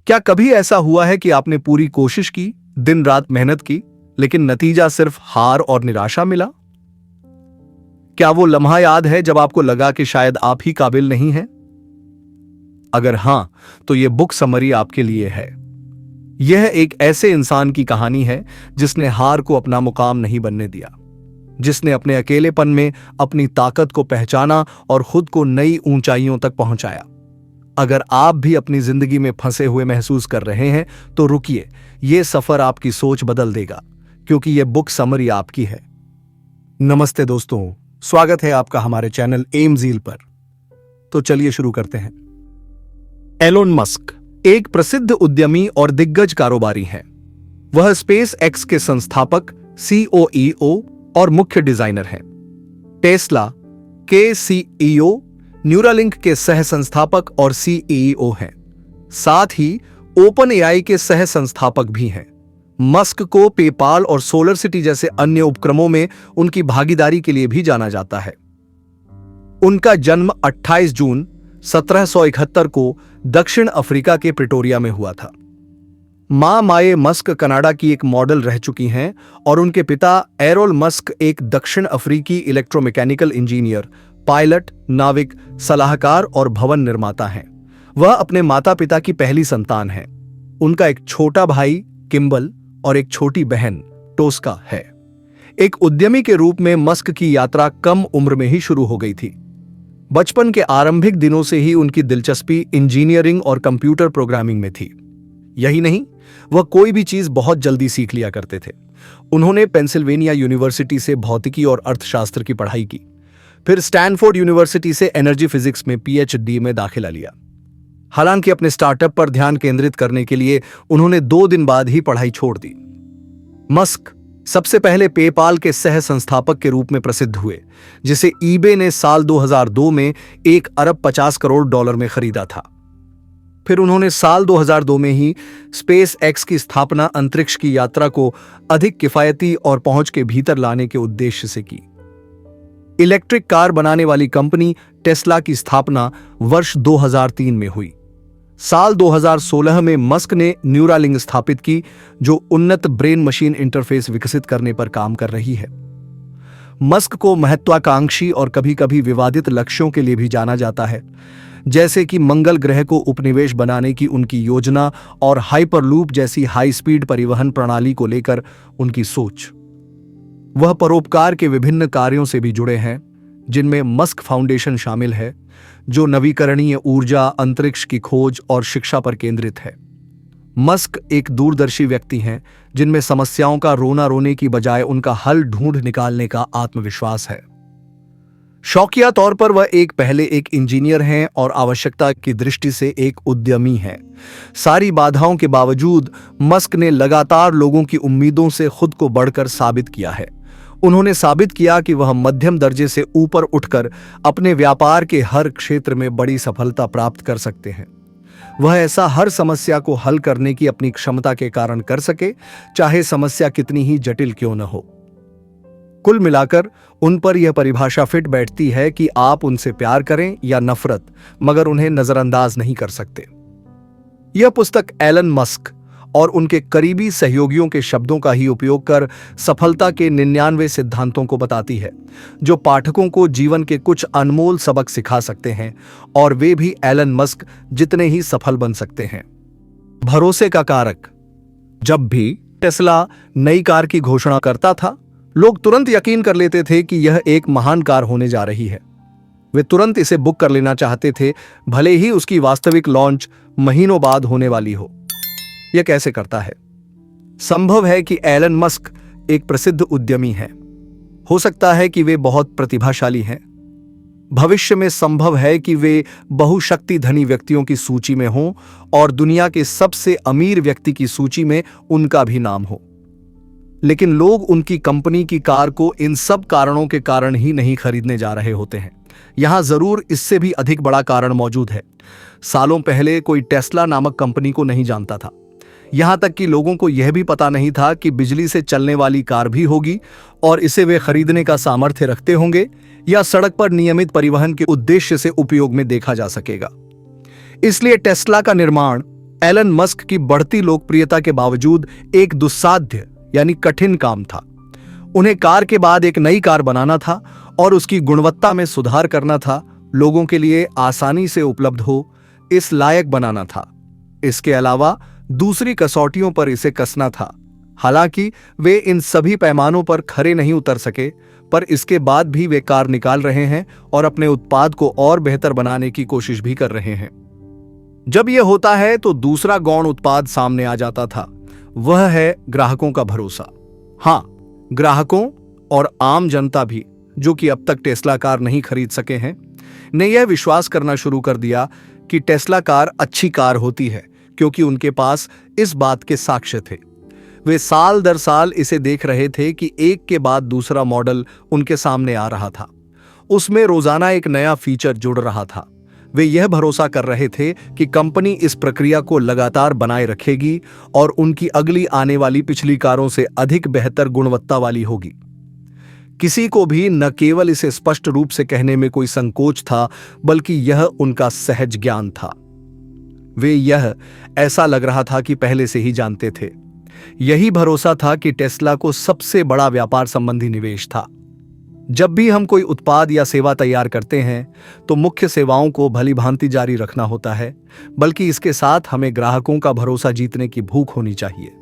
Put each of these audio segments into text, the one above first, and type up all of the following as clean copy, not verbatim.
क्या कभी ऐसा हुआ है कि आपने पूरी कोशिश की, दिन रात मेहनत की, लेकिन नतीजा सिर्फ हार और निराशा मिला? क्या वो लम्हा याद है जब आपको लगा कि शायद आप ही काबिल नहीं हैं? अगर हां, तो यह बुक समरी आपके लिए है। यह एक ऐसे इंसान की कहानी है जिसने हार को अपना मुकाम नहीं बनने दिया, जिसने अपने अकेलेपन में अपनी ताकत को पहचाना और खुद को नई ऊंचाइयों तक पहुंचाया। अगर आप भी अपनी जिंदगी में फंसे हुए महसूस कर रहे हैं तो रुकिए, यह सफर आपकी सोच बदल देगा, क्योंकि यह बुक समरी आपकी है। नमस्ते दोस्तों, स्वागत है आपका हमारे चैनल एम ज़ील पर। तो चलिए शुरू करते हैं। एलोन मस्क एक प्रसिद्ध उद्यमी और दिग्गज कारोबारी हैं। वह स्पेस एक्स के संस्थापक, सीओईओ और मुख्य डिजाइनर हैं। टेस्ला के सीईओ, न्यूरालिंक के सह संस्थापक और सीईओ हैं। साथ ही ओपन एआई के सह संस्थापक भी हैं। मस्क को पेपाल और सोलर सिटी जैसे अन्य उपक्रमों में उनकी भागीदारी के लिए भी जाना जाता है। उनका जन्म 28 जून 1771 को दक्षिण अफ्रीका के प्रिटोरिया में हुआ था। मां माए मस्क कनाडा की एक मॉडल रह चुकी हैं और उनके पिता एरोल मस्क एक दक्षिण अफ्रीकी इलेक्ट्रोमैकेनिकल इंजीनियर, पायलट, नाविक, सलाहकार और भवन निर्माता हैं। वह अपने माता पिता की पहली संतान है। उनका एक छोटा भाई किम्बल और एक छोटी बहन टोस्का है। एक उद्यमी के रूप में मस्क की यात्रा कम उम्र में ही शुरू हो गई थी। बचपन के आरंभिक दिनों से ही उनकी दिलचस्पी इंजीनियरिंग और कंप्यूटर प्रोग्रामिंग में थी। यही नहीं, वह कोई भी चीज बहुत जल्दी सीख लिया करते थे। उन्होंने पेंसिल्वेनिया यूनिवर्सिटी से भौतिकी और अर्थशास्त्र की पढ़ाई की, फिर स्टैनफोर्ड यूनिवर्सिटी से एनर्जी फिजिक्स में पीएचडी में दाखिला लिया। हालांकि अपने स्टार्टअप पर ध्यान केंद्रित करने के लिए उन्होंने 2 दिन बाद ही पढ़ाई छोड़ दी। मस्क सबसे पहले पेपाल के सह संस्थापक के रूप में प्रसिद्ध हुए, जिसे ईबे ने साल 2002 में $1 अरब 50 करोड़ में खरीदा था। फिर उन्होंने साल 2002 में ही स्पेस एक्स की स्थापना अंतरिक्ष की यात्रा को अधिक किफायती और पहुंच के भीतर लाने के उद्देश्य से की। इलेक्ट्रिक कार बनाने वाली कंपनी टेस्ला की स्थापना वर्ष 2003 में हुई। साल 2016 में मस्क ने न्यूरालिंक स्थापित की, जो उन्नत ब्रेन मशीन इंटरफेस विकसित करने पर काम कर रही है। मस्क को महत्वाकांक्षी और कभी-कभी विवादित लक्ष्यों के लिए भी जाना जाता है, जैसे कि मंगल ग्रह को उपनिवेश बनाने की उनकी योजना और हाइपरलूप जैसी हाई स्पीड परिवहन प्रणाली को लेकर उनकी सोच। वह परोपकार के विभिन्न कार्यों से भी जुड़े हैं, जिनमें मस्क फाउंडेशन शामिल है, जो नवीकरणीय ऊर्जा, अंतरिक्ष की खोज और शिक्षा पर केंद्रित है। मस्क एक दूरदर्शी व्यक्ति हैं, जिनमें समस्याओं का रोना रोने की बजाय उनका हल ढूंढ निकालने का आत्मविश्वास है। शौकिया तौर पर वह पहले एक इंजीनियर हैं और आवश्यकता की दृष्टि से एक उद्यमी हैं। सारी बाधाओं के बावजूद मस्क ने लगातार लोगों की उम्मीदों से खुद को बढ़कर साबित किया है। उन्होंने साबित किया कि वह मध्यम दर्जे से ऊपर उठकर अपने व्यापार के हर क्षेत्र में बड़ी सफलता प्राप्त कर सकते हैं। वह ऐसा हर समस्या को हल करने की अपनी क्षमता के कारण कर सके, चाहे समस्या कितनी ही जटिल क्यों न हो। कुल मिलाकर उन पर यह परिभाषा फिट बैठती है कि आप उनसे प्यार करें या नफरत, मगर उन्हें नजरअंदाज नहीं कर सकते। यह पुस्तक एलन मस्क और उनके करीबी सहयोगियों के शब्दों का ही उपयोग कर सफलता के 99 सिद्धांतों को बताती है, जो पाठकों को जीवन के कुछ अनमोल सबक सिखा सकते हैं, और वे भी एलन मस्क जितने ही सफल बन सकते हैं। भरोसे का कारक। जब भी टेस्ला नई कार की घोषणा करता था, लोग तुरंत यकीन कर लेते थे कि यह एक महान कार होने जा रही है। वे तुरंत इसे बुक कर लेना चाहते थे, भले ही उसकी वास्तविक लॉन्च महीनों बाद होने वाली हो। यह कैसे करता है? संभव है कि एलन मस्क एक प्रसिद्ध उद्यमी हैं। हो सकता है कि वे बहुत प्रतिभाशाली हैं। भविष्य में संभव है कि वे बहुशक्ति धनी व्यक्तियों की सूची में हों और दुनिया के सबसे अमीर व्यक्ति की सूची में उनका भी नाम हो। लेकिन लोग उनकी कंपनी की कार को इन सब कारणों के कारण ही नहीं खरीदने जा रहे होते हैं। यहां जरूर इससे भी अधिक बड़ा कारण मौजूद है। सालों पहले कोई टेस्ला नामक कंपनी को नहीं जानता था। यहां तक कि लोगों को यह भी पता नहीं था कि बिजली से चलने वाली कार भी होगी और इसे वे खरीदने का सामर्थ्य रखते होंगे या सड़क पर नियमित परिवहन के उद्देश्य से उपयोग में देखा जा सकेगा। इसलिए टेस्ला का निर्माण एलन मस्क की बढ़ती लोकप्रियता के बावजूद एक दुस्साध्य यानी कठिन काम था। उन्हें कार के बाद एक नई कार बनाना था और उसकी गुणवत्ता में सुधार करना था, लोगों के लिए आसानी से उपलब्ध हो इस लायक बनाना था। इसके अलावा दूसरी कसौटियों पर इसे कसना था। हालांकि वे इन सभी पैमानों पर खरे नहीं उतर सके, पर इसके बाद भी वे कार निकाल रहे हैं और अपने उत्पाद को और बेहतर बनाने की कोशिश भी कर रहे हैं। जब यह होता है तो दूसरा गौण उत्पाद सामने आ जाता था, वह है ग्राहकों का भरोसा। हां, ग्राहकों और आम जनता भी, जो कि अब तक टेस्ला कार नहीं खरीद सके हैं, ने यह विश्वास करना शुरू कर दिया कि टेस्ला कार अच्छी कार होती है, क्योंकि उनके पास इस बात के साक्ष्य थे। वे साल दर साल इसे देख रहे थे कि एक के बाद दूसरा मॉडल उनके सामने आ रहा था, उसमें रोजाना एक नया फीचर जुड़ रहा था। वे यह भरोसा कर रहे थे कि कंपनी इस प्रक्रिया को लगातार बनाए रखेगी और उनकी अगली आने वाली पिछली कारों से अधिक बेहतर गुणवत्ता वाली होगी। किसी को भी न केवल इसे स्पष्ट रूप से कहने में कोई संकोच था, बल्कि यह उनका सहज ज्ञान था। वे यह ऐसा लग रहा था कि पहले से ही जानते थे। यही भरोसा था कि टेस्ला को सबसे बड़ा व्यापार संबंधी निवेश था। जब भी हम कोई उत्पाद या सेवा तैयार करते हैं तो मुख्य सेवाओं को भली भांति जारी रखना होता है, बल्कि इसके साथ हमें ग्राहकों का भरोसा जीतने की भूख होनी चाहिए।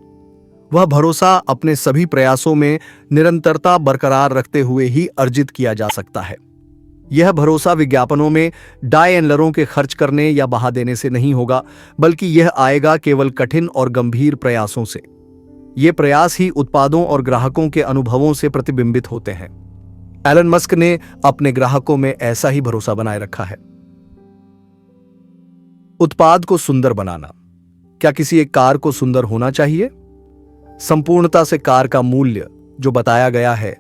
वह भरोसा अपने सभी प्रयासों में निरंतरता बरकरार रखते हुए ही अर्जित किया जा सकता है। यह भरोसा विज्ञापनों में डायलरों के खर्च करने या बहा देने से नहीं होगा, बल्कि यह आएगा केवल कठिन और गंभीर प्रयासों से। ये प्रयास ही उत्पादों और ग्राहकों के अनुभवों से प्रतिबिंबित होते हैं। एलन मस्क ने अपने ग्राहकों में ऐसा ही भरोसा बनाए रखा है। उत्पाद को सुंदर बनाना। क्या किसी एक कार को सुंदर होना चाहिए? संपूर्णता से कार का मूल्य जो बताया गया है,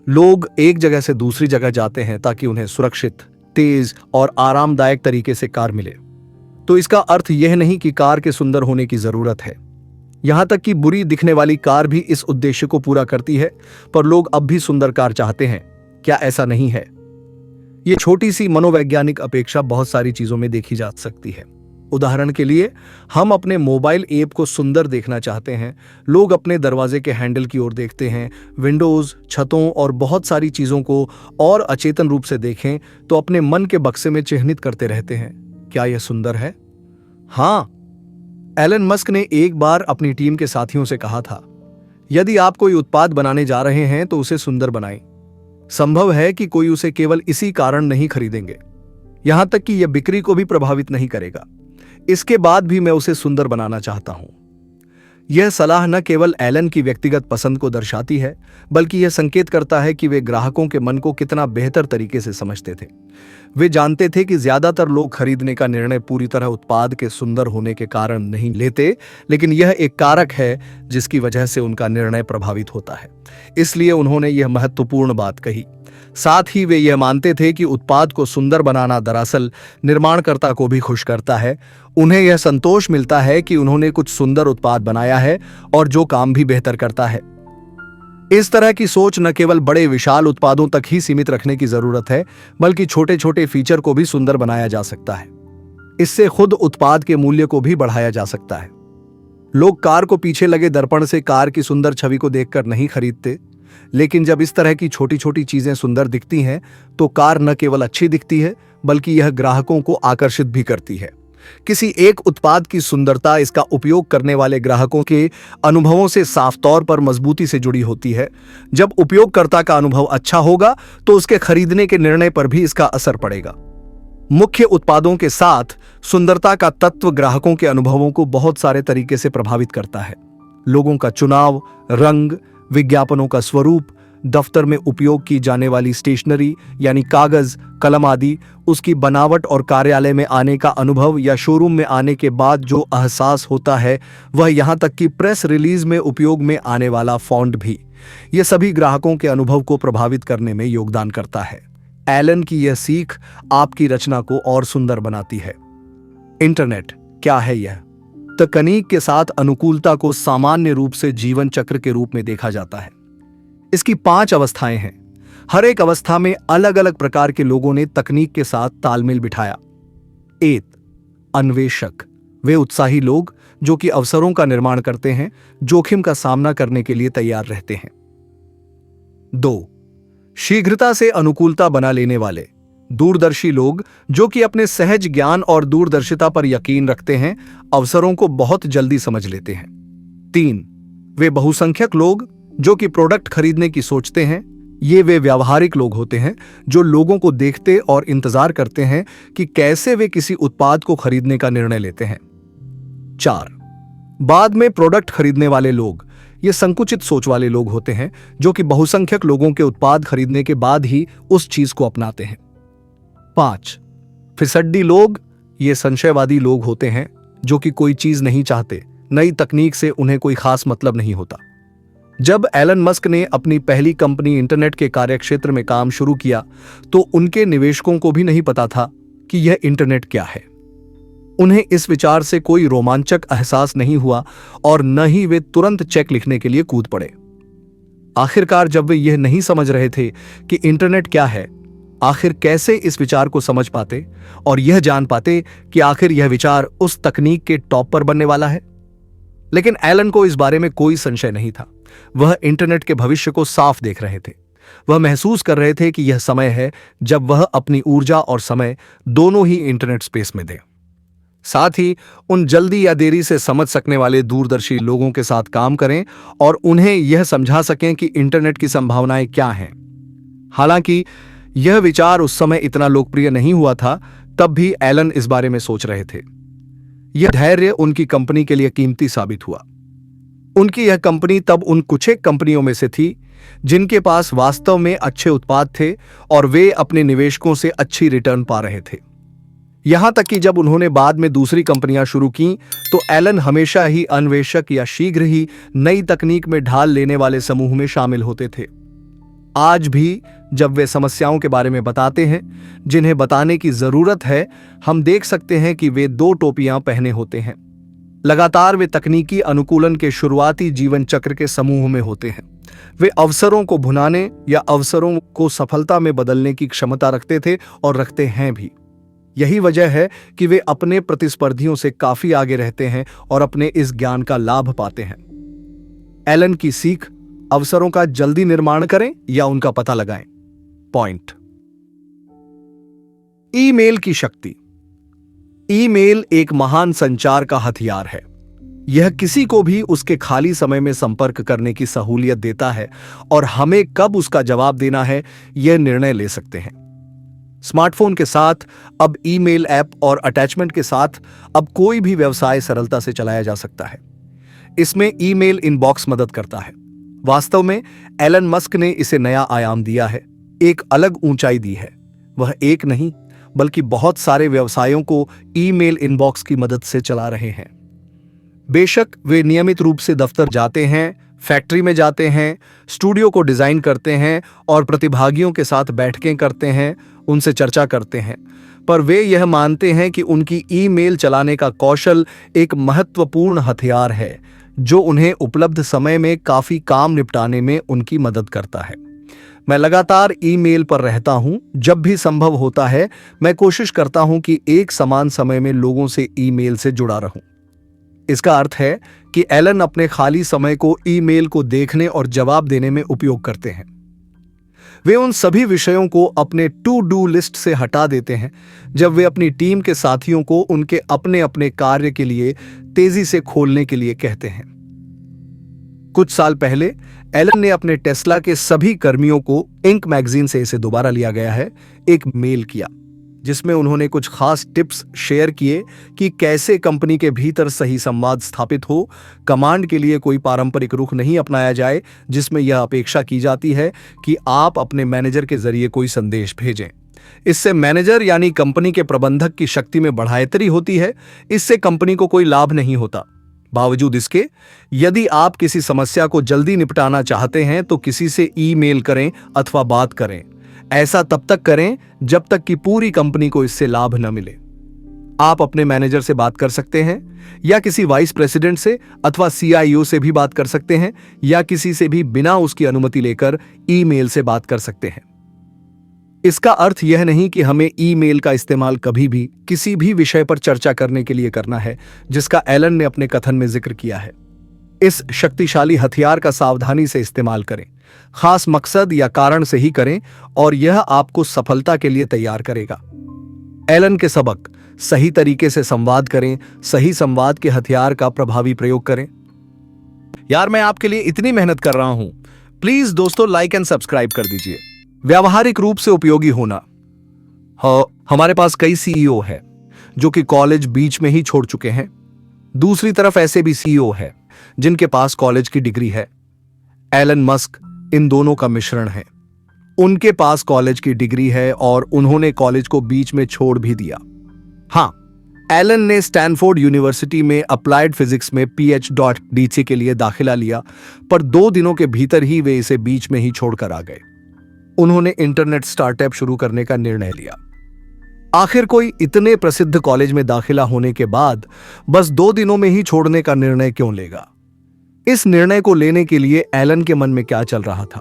लोग एक जगह से दूसरी जगह जाते हैं ताकि उन्हें सुरक्षित, तेज और आरामदायक तरीके से कार मिले। तो इसका अर्थ यह नहीं कि कार के सुंदर होने की जरूरत है। यहां तक कि बुरी दिखने वाली कार भी इस उद्देश्य को पूरा करती है, पर लोग अब भी सुंदर कार चाहते हैं। क्या ऐसा नहीं है? यह छोटी सी मनोवैज्ञानिक अपेक्षा बहुत सारी चीजों में देखी जा सकती है। उदाहरण के लिए, हम अपने मोबाइल ऐप को सुंदर देखना चाहते हैं। लोग अपने दरवाजे के हैंडल की ओर देखते हैं, विंडोज, छतों और बहुत सारी चीजों को और अचेतन रूप से देखें तो अपने मन के बक्से में चिह्नित करते रहते हैं, क्या यह सुंदर है? हां, एलन मस्क ने एक बार अपनी टीम के साथियों से कहा था, यदि आप कोई उत्पाद बनाने जा रहे हैं तो उसे सुंदर बनाएं। संभव है कि कोई उसे केवल इसी कारण नहीं खरीदेंगे, यहां तक कि यह बिक्री को भी प्रभावित नहीं करेगा। इसके बाद भी मैं उसे सुंदर बनाना चाहता हूं। यह सलाह न केवल एलन की व्यक्तिगत पसंद को दर्शाती है, बल्कि यह संकेत करता है कि वे ग्राहकों के मन को कितना बेहतर तरीके से समझते थे। वे जानते थे कि ज्यादातर लोग खरीदने का निर्णय पूरी तरह उत्पाद के सुंदर होने के कारण नहीं लेते, लेकिन यह एक कारक है जिसकी वजह से उनका निर्णय प्रभावित होता है। इसलिए उन्होंने यह महत्वपूर्ण बात कही। साथ ही वे यह मानते थे कि उत्पाद को सुंदर बनाना दरअसल निर्माणकर्ता को भी खुश करता है। उन्हें यह संतोष मिलता है कि उन्होंने कुछ सुंदर उत्पाद बनाया है और जो काम भी बेहतर करता है। इस तरह की सोच न केवल बड़े विशाल उत्पादों तक ही सीमित रखने की जरूरत है, बल्कि छोटे छोटे फीचर को भी सुंदर बनाया जा सकता है। इससे खुद उत्पाद के मूल्य को भी बढ़ाया जा सकता है। लोग कार को पीछे लगे दर्पण से कार की सुंदर छवि को देखकर नहीं खरीदते, लेकिन जब इस तरह की छोटी छोटी चीजें सुंदर दिखती हैं तो कार न केवल अच्छी दिखती है, बल्कि यह ग्राहकों को आकर्षित भी करती है। किसी एक उत्पाद की सुंदरता इसका उपयोग करने वाले ग्राहकों के अनुभवों से साफ तौर पर मजबूती से जुड़ी होती है। जब उपयोगकर्ता का अनुभव अच्छा होगा तो उसके खरीदने के निर्णय पर भी इसका असर पड़ेगा। मुख्य उत्पादों के साथ सुंदरता का तत्व ग्राहकों के अनुभवों को बहुत सारे तरीके से प्रभावित करता है। लोगों का चुनाव, रंग, विज्ञापनों का स्वरूप, दफ्तर में उपयोग की जाने वाली स्टेशनरी यानी कागज, कलम आदि, उसकी बनावट और कार्यालय में आने का अनुभव या शोरूम में आने के बाद जो एहसास होता है, वह यहाँ तक कि प्रेस रिलीज में उपयोग में आने वाला फॉन्ट भी, ये सभी ग्राहकों के अनुभव को प्रभावित करने में योगदान करता है। एलन की यह सीख आपकी रचना को और सुंदर बनाती है। इंटरनेट क्या है? यह तकनीक के साथ अनुकूलता को सामान्य रूप से जीवन चक्र के रूप में देखा जाता है। इसकी 5 अवस्थाएं हैं। हर एक अवस्था में अलग अलग प्रकार के लोगों ने तकनीक के साथ तालमेल बिठाया। 1. अन्वेषक, वे उत्साही लोग जो कि अवसरों का निर्माण करते हैं, जोखिम का सामना करने के लिए तैयार रहते हैं। 2. शीघ्रता से अनुकूलता बना लेने वाले, दूरदर्शी लोग जो कि अपने सहज ज्ञान और दूरदर्शिता पर यकीन रखते हैं, अवसरों को बहुत जल्दी समझ लेते हैं। 3. वे बहुसंख्यक लोग जो कि प्रोडक्ट खरीदने की सोचते हैं। ये वे व्यावहारिक लोग होते हैं जो लोगों को देखते और इंतजार करते हैं कि कैसे वे किसी उत्पाद को खरीदने का निर्णय लेते हैं। 4. बाद में प्रोडक्ट खरीदने वाले लोग, ये संकुचित सोच वाले लोग होते हैं जो कि बहुसंख्यक लोगों के उत्पाद खरीदने के बाद ही उस चीज को अपनाते हैं। 5. फिसड्डी लोग, ये संशयवादी लोग होते हैं जो कि कोई चीज नहीं चाहते, नई तकनीक से उन्हें कोई खास मतलब नहीं होता। जब एलन मस्क ने अपनी पहली कंपनी इंटरनेट के कार्यक्षेत्र में काम शुरू किया तो उनके निवेशकों को भी नहीं पता था कि यह इंटरनेट क्या है। उन्हें इस विचार से कोई रोमांचक एहसास नहीं हुआ और न ही वे तुरंत चेक लिखने के लिए कूद पड़े। आखिरकार जब वे यह नहीं समझ रहे थे कि इंटरनेट क्या है, आखिर कैसे इस विचार को समझ पाते और यह जान पाते कि आखिर यह विचार उस तकनीक के टॉप पर बनने वाला है। लेकिन एलन को इस बारे में कोई संशय नहीं था। वह इंटरनेट के भविष्य को साफ देख रहे थे। वह महसूस कर रहे थे कि यह समय है जब वह अपनी ऊर्जा और समय दोनों ही इंटरनेट स्पेस में दें। साथ ही उन जल्दी या देरी से समझ सकने वाले दूरदर्शी लोगों के साथ काम करें और उन्हें यह समझा सकें कि इंटरनेट की संभावनाएं क्या हैं। हालांकि यह विचार उस समय इतना लोकप्रिय नहीं हुआ था, तब भी एलन इस बारे में सोच रहे थे। यह धैर्य उनकी कंपनी के लिए कीमती साबित हुआ। उनकी यह कंपनी तब उन कुछ एक कंपनियों में से थी जिनके पास वास्तव में अच्छे उत्पाद थे और वे अपने निवेशकों से अच्छी रिटर्न पा रहे थे। यहां तक कि जब उन्होंने बाद में दूसरी कंपनियां शुरू की तो एलन हमेशा ही अन्वेषक या शीघ्र ही नई तकनीक में ढाल लेने वाले समूह में शामिल होते थे। आज भी जब वे समस्याओं के बारे में बताते हैं जिन्हें बताने की जरूरत है, हम देख सकते हैं कि वे 2 टोपियां पहने होते हैं। लगातार वे तकनीकी अनुकूलन के शुरुआती जीवन चक्र के समूह में होते हैं। वे अवसरों को भुनाने या अवसरों को सफलता में बदलने की क्षमता रखते थे और रखते हैं भी। यही वजह है कि वे अपने प्रतिस्पर्धियों से काफी आगे रहते हैं और अपने इस ज्ञान का लाभ पाते हैं। एलन की सीख, अवसरों का जल्दी निर्माण करें या उनका पता लगाएं। पॉइंट। ईमेल की शक्ति। ईमेल एक महान संचार का हथियार है। यह किसी को भी उसके खाली समय में संपर्क करने की सहूलियत देता है और हमें कब उसका जवाब देना है यह निर्णय ले सकते हैं। स्मार्टफोन के साथ अब ईमेल ऐप और अटैचमेंट के साथ अब कोई भी व्यवसाय सरलता से चलाया जा सकता है। इसमें ईमेल इनबॉक्स मदद करता है। वास्तव में एलन मस्क ने इसे नया आयाम दिया है, एक अलग ऊंचाई दी है। वह एक नहीं बल्कि बहुत सारे व्यवसायों को ईमेल इनबॉक्स की मदद से चला रहे हैं। बेशक वे नियमित रूप से दफ्तर जाते हैं, फैक्ट्री में जाते हैं, स्टूडियो को डिजाइन करते हैं और प्रतिभागियों के साथ बैठकें करते हैं, उनसे चर्चा करते हैं, पर वे यह मानते हैं कि उनकी ईमेल चलाने का कौशल एक महत्वपूर्ण हथियार है जो उन्हें उपलब्ध समय में काफी काम निपटाने में उनकी मदद करता है। मैं लगातार ईमेल पर रहता हूं। जब भी संभव होता है मैं कोशिश करता हूं कि एक समान समय में लोगों से ईमेल से जुड़ा रहूं। इसका अर्थ है कि एलन अपने खाली समय को ईमेल को देखने और जवाब देने में उपयोग करते हैं। वे उन सभी विषयों को अपने टू डू लिस्ट से हटा देते हैं जब वे अपनी टीम के साथियों को उनके अपने अपने कार्य के लिए तेजी से खोलने के लिए कहते हैं। कुछ साल पहले एलन ने अपने टेस्ला के सभी कर्मियों को, इंक मैगजीन से इसे दोबारा लिया गया है, एक मेल किया जिसमें उन्होंने कुछ खास टिप्स शेयर किए कि कैसे कंपनी के भीतर सही संवाद स्थापित हो। कमांड के लिए कोई पारंपरिक रुख नहीं अपनाया जाए जिसमें यह अपेक्षा की जाती है कि आप अपने मैनेजर के जरिए कोई संदेश भेजें। इससे मैनेजर यानी कंपनी के प्रबंधक की शक्ति में बढ़ोतरी होती है। इससे कंपनी को कोई लाभ नहीं होता। बावजूद इसके, यदि आप किसी समस्या को जल्दी निपटाना चाहते हैं तो किसी से ईमेल करें अथवा बात करें। ऐसा तब तक करें जब तक कि पूरी कंपनी को इससे लाभ न मिले। आप अपने मैनेजर से बात कर सकते हैं या किसी वाइस प्रेसिडेंट से अथवा CIO से भी बात कर सकते हैं या किसी से भी बिना उसकी अनुमति लेकर ईमेल से बात कर सकते हैं। इसका अर्थ यह नहीं कि हमें ईमेल का इस्तेमाल कभी भी किसी भी विषय पर चर्चा करने के लिए करना है जिसका एलन ने अपने कथन में जिक्र किया है। इस शक्तिशाली हथियार का सावधानी से इस्तेमाल करें, खास मकसद या कारण से ही करें और यह आपको सफलता के लिए तैयार करेगा। एलन के सबक: सही तरीके से संवाद करें, सही संवाद के हथियार का प्रभावी प्रयोग करें। यार, मैं आपके लिए इतनी मेहनत कर रहा हूं, प्लीज दोस्तों लाइक एंड सब्सक्राइब कर दीजिए। व्यावहारिक रूप से उपयोगी होना। हमारे पास कई सीईओ है जो कि कॉलेज बीच में ही छोड़ चुके हैं। दूसरी तरफ ऐसे भी सीईओ है जिनके पास कॉलेज की डिग्री है। एलन मस्क इन दोनों का मिश्रण है। उनके पास कॉलेज की डिग्री है और उन्होंने कॉलेज को बीच में छोड़ भी दिया। हां, एलन ने स्टैनफोर्ड यूनिवर्सिटी में अप्लाइड फिजिक्स में PhD के लिए दाखिला लिया, पर 2 दिनों के भीतर ही वे इसे बीच में ही छोड़कर आ गए। उन्होंने इंटरनेट स्टार्टअप शुरू करने का निर्णय लिया। आखिर कोई इतने प्रसिद्ध कॉलेज में दाखिला होने के बाद बस 2 दिनों में ही छोड़ने का निर्णय क्यों लेगा? इस निर्णय को लेने के लिए एलन के मन में क्या चल रहा था?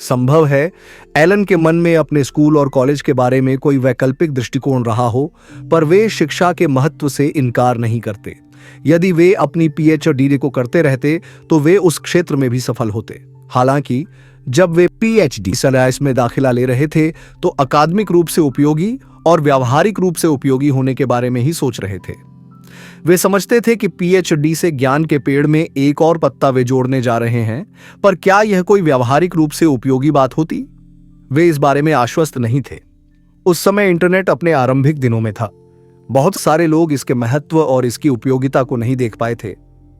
संभव है एलन के मन में अपने स्कूल और कॉलेज के बारे में कोई वैकल्पिक दृष्टिकोण रहा हो, पर वे शिक्षा के महत्व से इनकार नहीं करते। यदि वे अपनी PhD को करते रहते तो वे उस क्षेत्र में भी सफल होते। हालांकि जब वे PhD में दाखिला ले रहे थे तो अकादमिक रूप से उपयोगी और व्यावहारिक रूप से उपयोगी होने के बारे में ही सोच रहे थे। वे समझते थे कि PhD से ज्ञान के पेड़ में एक और पत्ता वे जोड़ने जा रहे हैं, पर क्या यह कोई व्यावहारिक रूप से उपयोगी बात होती? वे इस बारे में आश्वस्त नहीं थे। उस समय इंटरनेट अपने आरंभिक दिनों में था। बहुत सारे लोग इसके महत्व और इसकी उपयोगिता को नहीं देख पाए थे,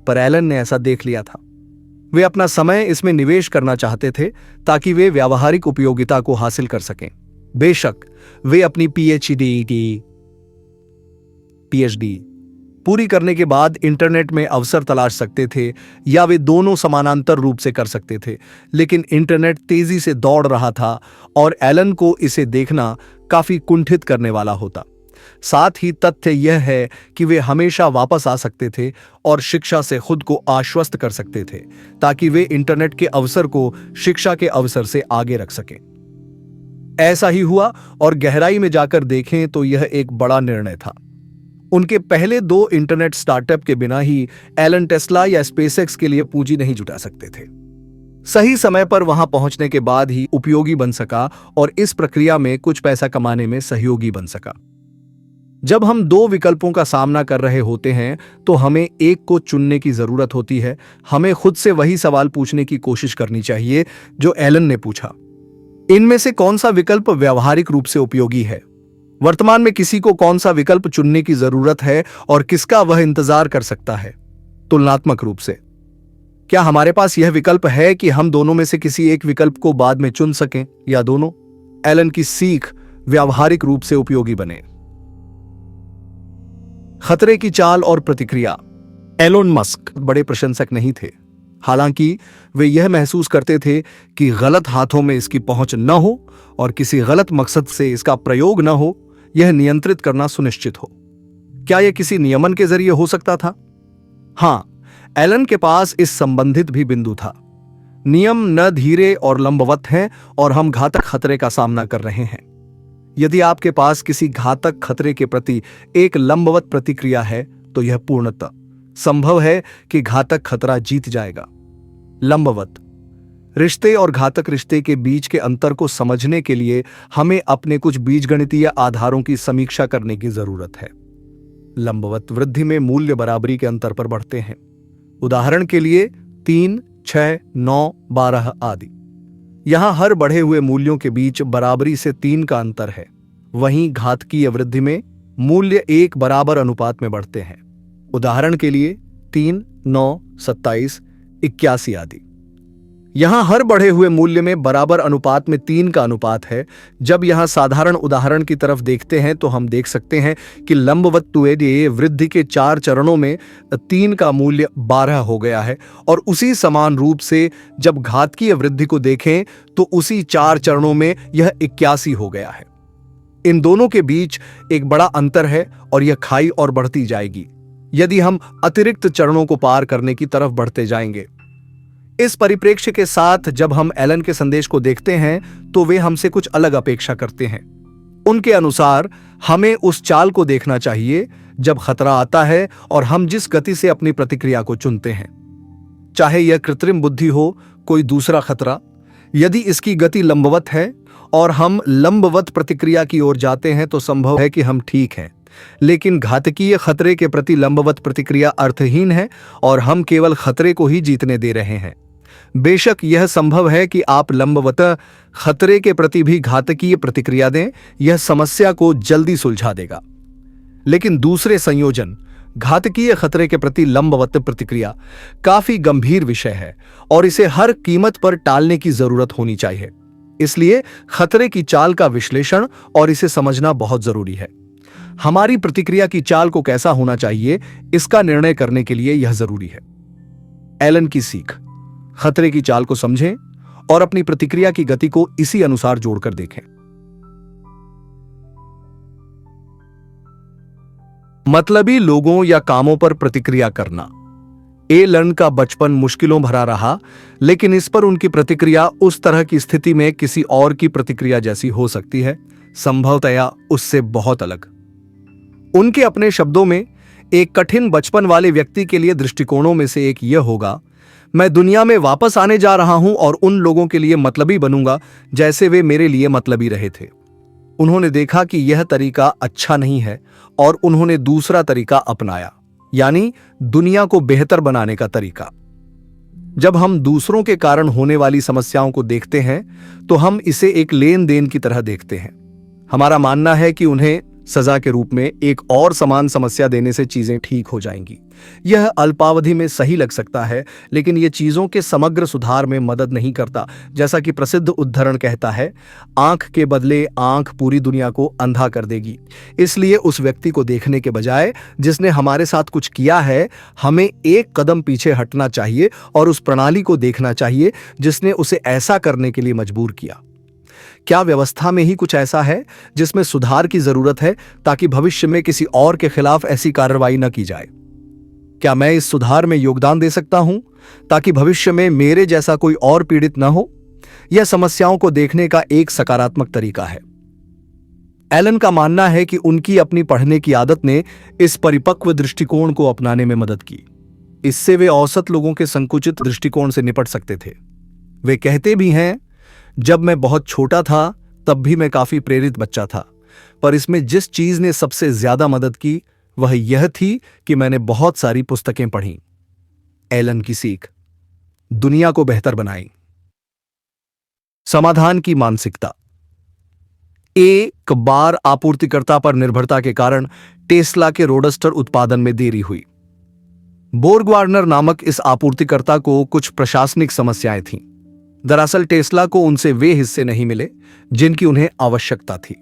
पर एलन ने ऐसा देख लिया था। वे अपना समय इसमें निवेश करना चाहते थे ताकि वे व्यावहारिक उपयोगिता को हासिल कर सकें। बेशक वे अपनी PhD पूरी करने के बाद इंटरनेट में अवसर तलाश सकते थे या वे दोनों समानांतर रूप से कर सकते थे, लेकिन इंटरनेट तेजी से दौड़ रहा था और एलन को इसे देखना काफी कुंठित करने वाला होता। साथ ही तथ्य यह है कि वे हमेशा वापस आ सकते थे और शिक्षा से खुद को आश्वस्त कर सकते थे ताकि वे इंटरनेट के अवसर को शिक्षा के अवसर से आगे रख सकें। ऐसा ही हुआ और गहराई में जाकर देखें तो यह एक बड़ा निर्णय था। उनके पहले 2 इंटरनेट स्टार्टअप के बिना ही एलन टेस्ला या स्पेसएक्स के लिए पूंजी नहीं जुटा सकते थे। सही समय पर वहां पहुंचने के बाद ही उपयोगी बन सका और इस प्रक्रिया में कुछ पैसा कमाने में सहयोगी बन सका। जब हम 2 विकल्पों का सामना कर रहे होते हैं तो हमें एक को चुनने की जरूरत होती है। हमें खुद से वही सवाल पूछने की कोशिश करनी चाहिए जो एलन ने पूछा। इनमें से कौन सा विकल्प व्यावहारिक रूप से उपयोगी है? वर्तमान में किसी को कौन सा विकल्प चुनने की जरूरत है और किसका वह इंतजार कर सकता है? तुलनात्मक रूप से क्या हमारे पास यह विकल्प है कि हम दोनों में से किसी एक विकल्प को बाद में चुन सकें या दोनों? एलन की सीख व्यावहारिक रूप से उपयोगी बने। खतरे की चाल और प्रतिक्रिया। एलोन मस्क बड़े प्रशंसक नहीं थे। हालांकि वे यह महसूस करते थे कि गलत हाथों में इसकी पहुंच न हो और किसी गलत मकसद से इसका प्रयोग न हो, यह नियंत्रित करना सुनिश्चित हो। क्या यह किसी नियमन के जरिए हो सकता था? हां, एलन के पास इस संबंधित भी बिंदु था। नियम न धीरे और लंबवत हैं और हम घातक खतरे का सामना कर रहे हैं। यदि आपके पास किसी घातक खतरे के प्रति एक लंबवत प्रतिक्रिया है तो यह पूर्णतः संभव है कि घातक खतरा जीत जाएगा। लंबवत रिश्ते और घातक रिश्ते के बीच के अंतर को समझने के लिए हमें अपने कुछ बीजगणितीय आधारों की समीक्षा करने की जरूरत है। लंबवत वृद्धि में मूल्य बराबरी के अंतर पर बढ़ते हैं। उदाहरण के लिए 3, 6, 9, 12 आदि। यहां हर बढ़े हुए मूल्यों के बीच बराबरी से 3 का अंतर है। वहीं घातकीय वृद्धि में मूल्य एक बराबर अनुपात में बढ़ते हैं। उदाहरण के लिए 3, 9, 27, 81 आदि। यहां हर बढ़े हुए मूल्य में बराबर अनुपात में 3 का अनुपात है। जब यहां साधारण उदाहरण की तरफ देखते हैं तो हम देख सकते हैं कि लंबवत वृद्धि के 4 चरणों में 3 का मूल्य 12 हो गया है और उसी समान रूप से जब घातकीय वृद्धि को देखें तो उसी 4 चरणों में यह 81 हो गया है। इन दोनों के बीच एक बड़ा अंतर है और यह खाई और बढ़ती जाएगी यदि हम अतिरिक्त चरणों को पार करने की तरफ बढ़ते जाएंगे। इस परिप्रेक्ष्य के साथ जब हम एलन के संदेश को देखते हैं तो वे हमसे कुछ अलग अपेक्षा करते हैं। उनके अनुसार हमें उस चाल को देखना चाहिए जब खतरा आता है और हम जिस गति से अपनी प्रतिक्रिया को चुनते हैं, चाहे यह कृत्रिम बुद्धि हो, कोई दूसरा खतरा, यदि इसकी गति लंबवत है और हम लंबवत प्रतिक्रिया की ओर जाते हैं तो संभव है कि हम ठीक हैं, लेकिन घातकीय खतरे के प्रति लंबवत प्रतिक्रिया अर्थहीन है और हम केवल खतरे को ही जीतने दे रहे हैं। बेशक यह संभव है कि आप लंबवत खतरे के प्रति भी घातकीय प्रतिक्रिया दें, यह समस्या को जल्दी सुलझा देगा। लेकिन दूसरे संयोजन, घातकीय खतरे के प्रति लंबवत प्रतिक्रिया, काफी गंभीर विषय है और इसे हर कीमत पर टालने की जरूरत होनी चाहिए। इसलिए खतरे की चाल का विश्लेषण और इसे समझना बहुत जरूरी है। हमारी प्रतिक्रिया की चाल को कैसा होना चाहिए, इसका निर्णय करने के लिए यह जरूरी है। एलन की सीख, खतरे की चाल को समझें और अपनी प्रतिक्रिया की गति को इसी अनुसार जोड़कर देखें। मतलबी लोगों या कामों पर प्रतिक्रिया करना। एलन का बचपन मुश्किलों भरा रहा, लेकिन इस पर उनकी प्रतिक्रिया उस तरह की स्थिति में किसी और की प्रतिक्रिया जैसी हो सकती है, संभवतया उससे बहुत अलग। उनके अपने शब्दों में, एक कठिन बचपन वाले व्यक्ति के लिए दृष्टिकोणों में से एक यह होगा, मैं दुनिया में वापस आने जा रहा हूं और उन लोगों के लिए मतलबी बनूंगा जैसे वे मेरे लिए मतलबी रहे थे। उन्होंने देखा कि यह तरीका अच्छा नहीं है और उन्होंने दूसरा तरीका अपनाया, यानी दुनिया को बेहतर बनाने का तरीका। जब हम दूसरों के कारण होने वाली समस्याओं को देखते हैं तो हम इसे एक लेन देन की तरह देखते हैं। हमारा मानना है कि उन्हें सजा के रूप में एक और समान समस्या देने से चीजें ठीक हो जाएंगी। यह अल्पावधि में सही लग सकता है, लेकिन यह चीजों के समग्र सुधार में मदद नहीं करता। जैसा कि प्रसिद्ध उद्धरण कहता है, आंख के बदले आंख पूरी दुनिया को अंधा कर देगी। इसलिए उस व्यक्ति को देखने के बजाय जिसने हमारे साथ कुछ किया है, हमें एक कदम पीछे हटना चाहिए और उस प्रणाली को देखना चाहिए जिसने उसे ऐसा करने के लिए मजबूर किया। क्या व्यवस्था में ही कुछ ऐसा है जिसमें सुधार की जरूरत है ताकि भविष्य में किसी और के खिलाफ ऐसी कार्रवाई न की जाए? क्या मैं इस सुधार में योगदान दे सकता हूं ताकि भविष्य में मेरे जैसा कोई और पीड़ित न हो? यह समस्याओं को देखने का एक सकारात्मक तरीका है। एलन का मानना है कि उनकी अपनी पढ़ने की आदत ने इस परिपक्व दृष्टिकोण को अपनाने में मदद की। इससे वे औसत लोगों के संकुचित दृष्टिकोण से निपट सकते थे। वे कहते भी हैं, जब मैं बहुत छोटा था तब भी मैं काफी प्रेरित बच्चा था, पर इसमें जिस चीज ने सबसे ज्यादा मदद की वह यह थी कि मैंने बहुत सारी पुस्तकें पढ़ीं। एलन की सीख, दुनिया को बेहतर बनाई। समाधान की मानसिकता। एक बार आपूर्तिकर्ता पर निर्भरता के कारण टेस्ला के रोडस्टर उत्पादन में देरी हुई। बोर्गवार्नर नामक इस आपूर्तिकर्ता को कुछ प्रशासनिक समस्याएं थीं। दरअसल टेस्ला को उनसे वे हिस्से नहीं मिले जिनकी उन्हें आवश्यकता थी।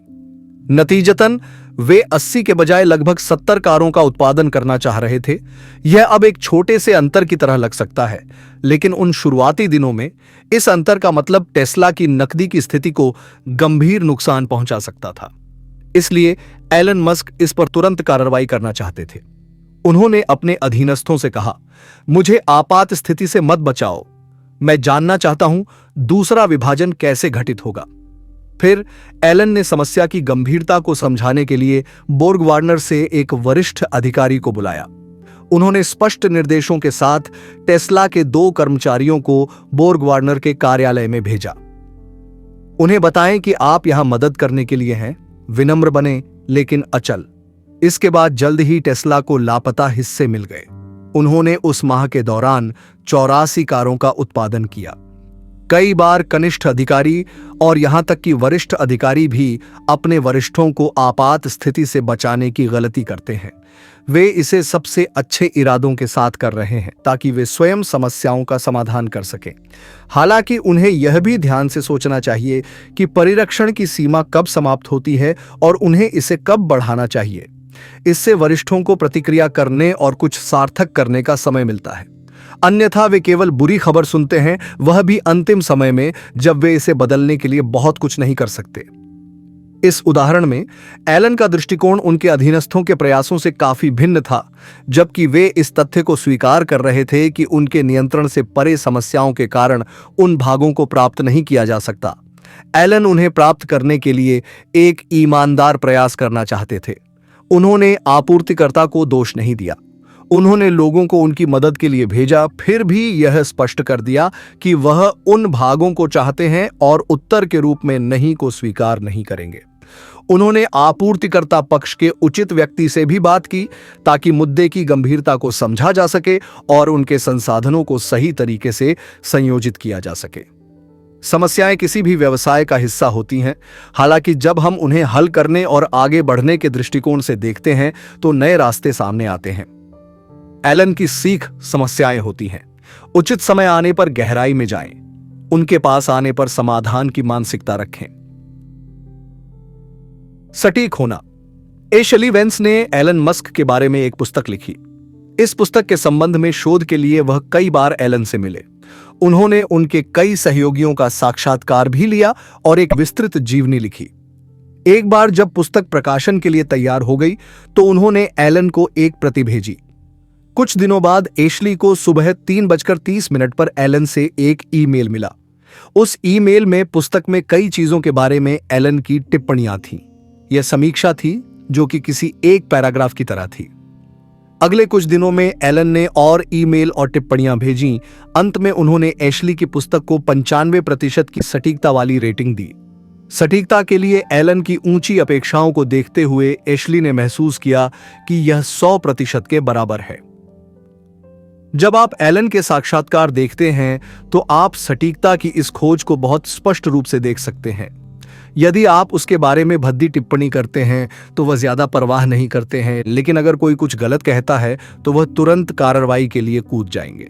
नतीजतन वे 80 के बजाय लगभग 70 कारों का उत्पादन करना चाह रहे थे। यह अब एक छोटे से अंतर की तरह लग सकता है, लेकिन उन शुरुआती दिनों में इस अंतर का मतलब टेस्ला की नकदी की स्थिति को गंभीर नुकसान पहुंचा सकता था। इसलिए एलन मस्क इस पर तुरंत कार्रवाई करना चाहते थे। उन्होंने अपने अधीनस्थों से कहा, मुझे आपात स्थिति से मत बचाओ, मैं जानना चाहता हूं दूसरा विभाजन कैसे घटित होगा। फिर एलन ने समस्या की गंभीरता को समझाने के लिए बोर्गवार्नर से एक वरिष्ठ अधिकारी को बुलाया। उन्होंने स्पष्ट निर्देशों के साथ टेस्ला के 2 कर्मचारियों को बोर्गवार्नर के कार्यालय में भेजा। उन्हें बताएं कि आप यहां मदद करने के लिए हैं, विनम्र बने लेकिन अचल। इसके बाद जल्द ही टेस्ला को लापता हिस्से मिल गए। उन्होंने उस माह के दौरान 84 कारों का उत्पादन किया। कई बार कनिष्ठ अधिकारी और यहां तक कि वरिष्ठ अधिकारी भी अपने वरिष्ठों को आपात स्थिति से बचाने की गलती करते हैं। वे इसे सबसे अच्छे इरादों के साथ कर रहे हैं ताकि वे स्वयं समस्याओं का समाधान कर सकें। हालांकि उन्हें यह भी ध्यान से सोचना चाहिए कि परिरक्षण की सीमा कब समाप्त होती है और उन्हें इसे कब बढ़ाना चाहिए। इससे वरिष्ठों को प्रतिक्रिया करने और कुछ सार्थक करने का समय मिलता है। अन्यथा वे केवल बुरी खबर सुनते हैं, वह भी अंतिम समय में जब वे इसे बदलने के लिए बहुत कुछ नहीं कर सकते। इस उदाहरण में एलन का दृष्टिकोण उनके अधीनस्थों के प्रयासों से काफी भिन्न था, जबकि वे इस तथ्य को स्वीकार कर रहे थे कि उनके नियंत्रण से परे समस्याओं के कारण उन भागों को प्राप्त नहीं किया जा सकता। एलन उन्हें प्राप्त करने के लिए एक ईमानदार प्रयास करना चाहते थे। उन्होंने आपूर्तिकर्ता को दोष नहीं दिया। उन्होंने लोगों को उनकी मदद के लिए भेजा, फिर भी यह स्पष्ट कर दिया कि वह उन भागों को चाहते हैं और उत्तर के रूप में नहीं को स्वीकार नहीं करेंगे। उन्होंने आपूर्तिकर्ता पक्ष के उचित व्यक्ति से भी बात की ताकि मुद्दे की गंभीरता को समझा जा सके और उनके संसाधनों को सही तरीके से संयोजित किया जा सके। समस्याएं किसी भी व्यवसाय का हिस्सा होती हैं, हालांकि जब हम उन्हें हल करने और आगे बढ़ने के दृष्टिकोण से देखते हैं तो नए रास्ते सामने आते हैं। एलन की सीख समस्याएं होती हैं। उचित समय आने पर गहराई में जाएं, उनके पास आने पर समाधान की मानसिकता रखें। सटीक होना। एशली वेंस ने एलन मस्क के बारे में एक पुस्तक लिखी। इस पुस्तक के संबंध में शोध के लिए वह कई बार एलन से मिले। उन्होंने उनके कई सहयोगियों का साक्षात्कार भी लिया और एक विस्तृत जीवनी लिखी। एक बार जब पुस्तक प्रकाशन के लिए तैयार हो गई तो उन्होंने एलन को एक प्रति भेजी। कुछ दिनों बाद एशली को सुबह 3:30 पर एलन से एक ईमेल मिला। उस ईमेल में पुस्तक में कई चीजों के बारे में एलन की टिप्पणियां थीं। यह समीक्षा थी जो कि किसी एक पैराग्राफ की तरह थी। अगले कुछ दिनों में एलन ने और ईमेल और टिप्पणियां भेजीं। अंत में उन्होंने एशली की पुस्तक को 95% की सटीकता वाली रेटिंग दी। सटीकता के लिए एलन की ऊंची अपेक्षाओं को देखते हुए एशली ने महसूस किया कि यह 100% के बराबर है। जब आप एलन के साक्षात्कार देखते हैं तो आप सटीकता की इस खोज को बहुत स्पष्ट रूप से देख सकते हैं। यदि आप उसके बारे में भद्दी टिप्पणी करते हैं तो वह ज्यादा परवाह नहीं करते हैं, लेकिन अगर कोई कुछ गलत कहता है तो वह तुरंत कार्रवाई के लिए कूद जाएंगे।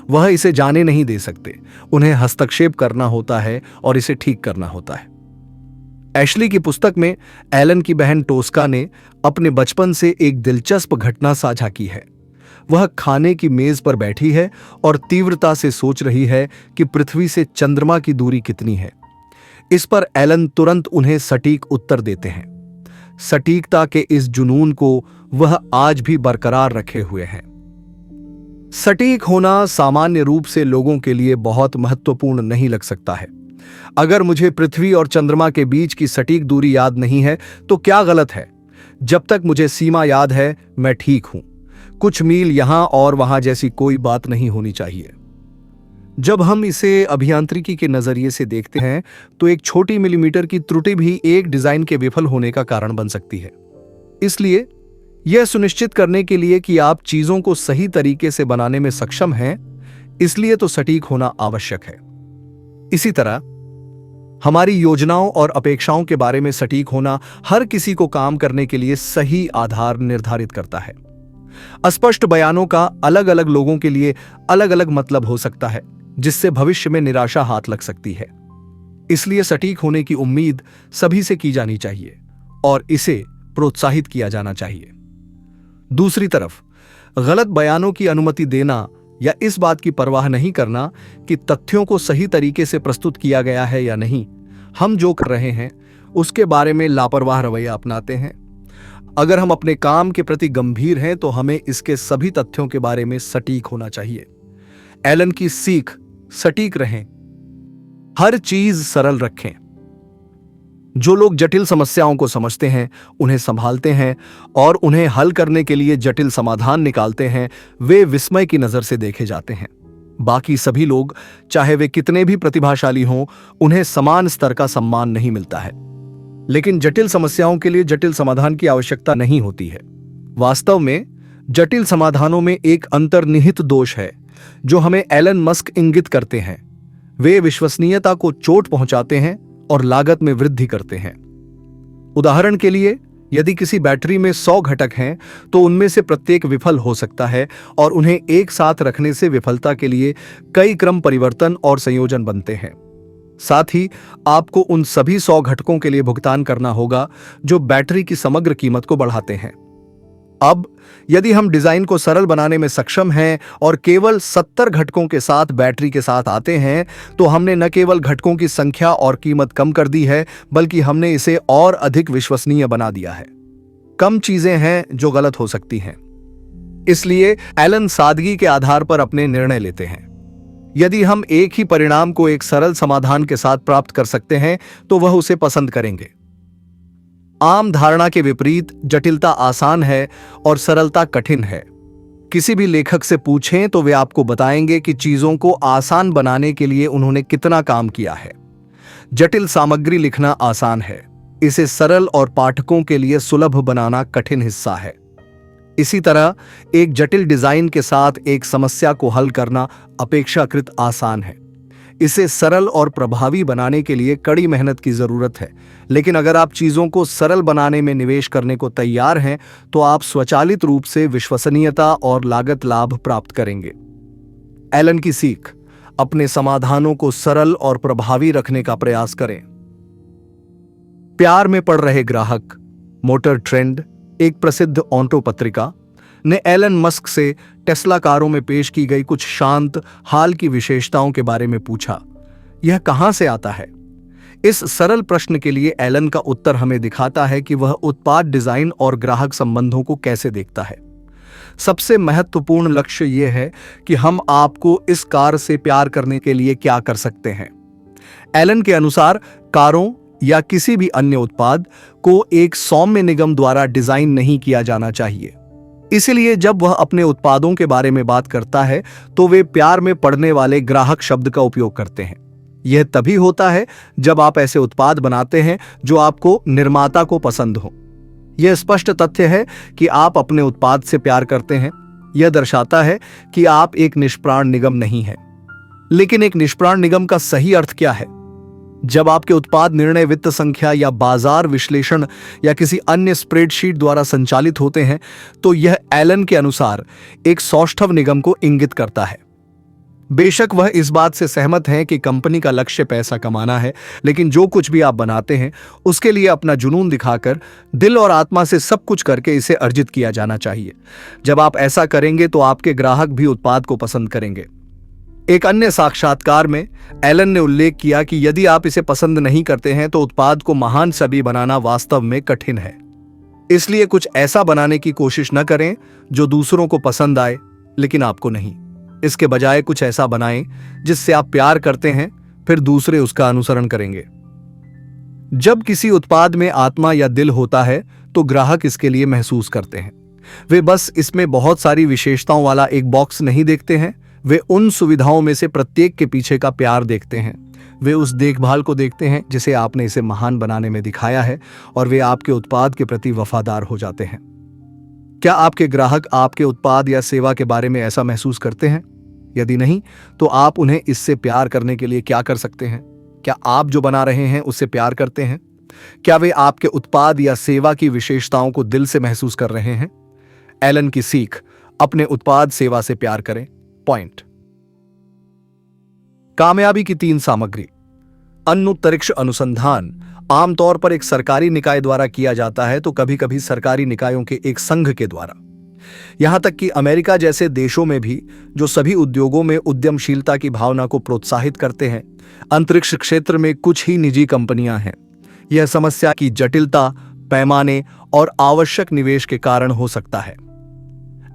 वह इसे जाने नहीं दे सकते। उन्हें हस्तक्षेप करना होता है और इसे ठीक करना होता है। एशली की पुस्तक में एलन की बहन टोस्का ने अपने बचपन से एक दिलचस्प घटना साझा की है। वह खाने की मेज पर बैठी है और तीव्रता से सोच रही है कि पृथ्वी से चंद्रमा की दूरी कितनी है। इस पर एलन तुरंत उन्हें सटीक उत्तर देते हैं। सटीकता के इस जुनून को वह आज भी बरकरार रखे हुए हैं। सटीक होना सामान्य रूप से लोगों के लिए बहुत महत्वपूर्ण नहीं लग सकता है। अगर मुझे पृथ्वी और चंद्रमा के बीच की सटीक दूरी याद नहीं है तो क्या गलत है? जब तक मुझे सीमा याद है मैं ठीक हूं। कुछ मील यहां और वहां जैसी कोई बात नहीं होनी चाहिए। जब हम इसे अभियांत्रिकी के नजरिए से देखते हैं तो एक छोटी मिलीमीटर की त्रुटि भी एक डिजाइन के विफल होने का कारण बन सकती है। इसलिए यह सुनिश्चित करने के लिए कि आप चीजों को सही तरीके से बनाने में सक्षम हैं, इसलिए तो सटीक होना आवश्यक है। इसी तरह हमारी योजनाओं और अपेक्षाओं के बारे में सटीक होना हर किसी को काम करने के लिए सही आधार निर्धारित करता है। अस्पष्ट बयानों का अलग अलग लोगों के लिए अलग अलग मतलब हो सकता है, जिससे भविष्य में निराशा हाथ लग सकती है। इसलिए सटीक होने की उम्मीद सभी से की जानी चाहिए और इसे प्रोत्साहित किया जाना चाहिए। दूसरी तरफ गलत बयानों की अनुमति देना या इस बात की परवाह नहीं करना कि तथ्यों को सही तरीके से प्रस्तुत किया गया है या नहीं, हम जो कर रहे हैं उसके बारे में लापरवाह रवैया अपनाते हैं। अगर हम अपने काम के प्रति गंभीर हैं तो हमें इसके सभी तथ्यों के बारे में सटीक होना चाहिए। एलन की सीख, सटीक रहें, हर चीज सरल रखें। जो लोग जटिल समस्याओं को समझते हैं, उन्हें संभालते हैं और उन्हें हल करने के लिए जटिल समाधान निकालते हैं, वे विस्मय की नजर से देखे जाते हैं। बाकी सभी लोग, चाहे वे कितने भी प्रतिभाशाली हों, उन्हें समान स्तर का सम्मान नहीं मिलता है। लेकिन जटिल समस्याओं के लिए जटिल समाधान की आवश्यकता नहीं होती है। वास्तव में जटिल समाधानों में एक अंतर्निहित दोष है जो हमें एलन मस्क इंगित करते हैं। वे विश्वसनीयता को चोट पहुंचाते हैं और लागत में वृद्धि करते हैं। उदाहरण के लिए, यदि किसी बैटरी में 100 घटक हैं तो उनमें से प्रत्येक विफल हो सकता है और उन्हें एक साथ रखने से विफलता के लिए कई क्रम परिवर्तन और संयोजन बनते हैं। साथ ही आपको उन सभी 100 घटकों के लिए भुगतान करना होगा जो बैटरी की समग्र कीमत को बढ़ाते हैं। अब यदि हम डिजाइन को सरल बनाने में सक्षम हैं और केवल 70 घटकों के साथ बैटरी के साथ आते हैं, तो हमने न केवल घटकों की संख्या और कीमत कम कर दी है, बल्कि हमने इसे और अधिक विश्वसनीय बना दिया है। कम चीजें हैं जो गलत हो सकती हैं। इसलिए एलन सादगी के आधार पर अपने निर्णय लेते हैं। यदि हम एक ही परिणाम को एक सरल समाधान के साथ प्राप्त कर सकते हैं, तो वह उसे पसंद करेंगे। आम धारणा के विपरीत जटिलता आसान है और सरलता कठिन है। किसी भी लेखक से पूछें तो वे आपको बताएंगे कि चीजों को आसान बनाने के लिए उन्होंने कितना काम किया है। जटिल सामग्री लिखना आसान है, इसे सरल और पाठकों के लिए सुलभ बनाना कठिन हिस्सा है। इसी तरह एक जटिल डिजाइन के साथ एक समस्या को हल करना अपेक्षाकृत आसान है। इसे सरल और प्रभावी बनाने के लिए कड़ी मेहनत की जरूरत है, लेकिन अगर आप चीजों को सरल बनाने में निवेश करने को तैयार हैं, तो आप स्वचालित रूप से विश्वसनीयता और लागत लाभ प्राप्त करेंगे। एलन की सीख: अपने समाधानों को सरल और प्रभावी रखने का प्रयास करें। प्यार में पड़ रहे ग्राहक। मोटर ट्रेंड, एक प्रसिद्ध ऑटो पत्रिका, ने एलन मस्क से टेस्ला कारों में पेश की गई कुछ शांत हाल की विशेषताओं के बारे में पूछा। यह कहां से आता है? इस सरल प्रश्न के लिए एलन का उत्तर हमें दिखाता है कि वह उत्पाद डिजाइन और ग्राहक संबंधों को कैसे देखता है। सबसे महत्वपूर्ण लक्ष्य यह है कि हम आपको इस कार से प्यार करने के लिए क्या कर सकते हैं। एलन के अनुसार कारों या किसी भी अन्य उत्पाद को एक सौम्य निगम द्वारा डिजाइन नहीं किया जाना चाहिए। इसलिए जब वह अपने उत्पादों के बारे में बात करता है, तो वे प्यार में पड़ने वाले ग्राहक शब्द का उपयोग करते हैं। यह तभी होता है जब आप ऐसे उत्पाद बनाते हैं जो आपको निर्माता को पसंद हो। यह स्पष्ट तथ्य है कि आप अपने उत्पाद से प्यार करते हैं। यह दर्शाता है कि आप एक निष्प्राण निगम नहीं हैं। लेकिन एक निष्प्राण निगम का सही अर्थ क्या है? जब आपके उत्पाद निर्णय वित्त संख्या या बाजार विश्लेषण या किसी अन्य स्प्रेडशीट द्वारा संचालित होते हैं, तो यह एलन के अनुसार एक सौष्ठव निगम को इंगित करता है। बेशक वह इस बात से सहमत हैं कि कंपनी का लक्ष्य पैसा कमाना है, लेकिन जो कुछ भी आप बनाते हैं उसके लिए अपना जुनून दिखाकर, दिल और आत्मा से सब कुछ करके इसे अर्जित किया जाना चाहिए। जब आप ऐसा करेंगे तो आपके ग्राहक भी उत्पाद को पसंद करेंगे। एक अन्य साक्षात्कार में एलन ने उल्लेख किया कि यदि आप इसे पसंद नहीं करते हैं, तो उत्पाद को महान छवि बनाना वास्तव में कठिन है। इसलिए कुछ ऐसा बनाने की कोशिश न करें जो दूसरों को पसंद आए लेकिन आपको नहीं। इसके बजाय कुछ ऐसा बनाएं जिससे आप प्यार करते हैं, फिर दूसरे उसका अनुसरण करेंगे। जब किसी उत्पाद में आत्मा या दिल होता है, तो ग्राहक इसके लिए महसूस करते हैं। वे बस इसमें बहुत सारी विशेषताओं वाला एक बॉक्स नहीं देखते हैं, वे उन सुविधाओं में से प्रत्येक के पीछे का प्यार देखते हैं। वे उस देखभाल को देखते हैं जिसे आपने इसे महान बनाने में दिखाया है, और वे आपके उत्पाद के प्रति वफादार हो जाते हैं। क्या आपके ग्राहक आपके उत्पाद या सेवा के बारे में ऐसा महसूस करते हैं? यदि नहीं, तो आप उन्हें इससे प्यार करने के लिए क्या कर सकते हैं? क्या आप जो बना रहे हैं उससे प्यार करते हैं? क्या वे आपके उत्पाद या सेवा की विशेषताओं को दिल से महसूस कर रहे हैं? एलन की सीख: अपने उत्पाद सेवा से प्यार करें। पॉइंट। कामयाबी की 3 सामग्री। अनुत्तरिक्ष अनुसंधान आमतौर पर एक सरकारी निकाय द्वारा किया जाता है, तो कभी-कभी सरकारी निकायों के एक संघ के द्वारा। यहां तक कि अमेरिका जैसे देशों में भी, जो सभी उद्योगों में उद्यमशीलता की भावना को प्रोत्साहित करते हैं, अंतरिक्ष क्षेत्र में कुछ ही निजी कंपनियां हैं। यह समस्या की जटिलता, पैमाने और आवश्यक निवेश के कारण हो सकता है।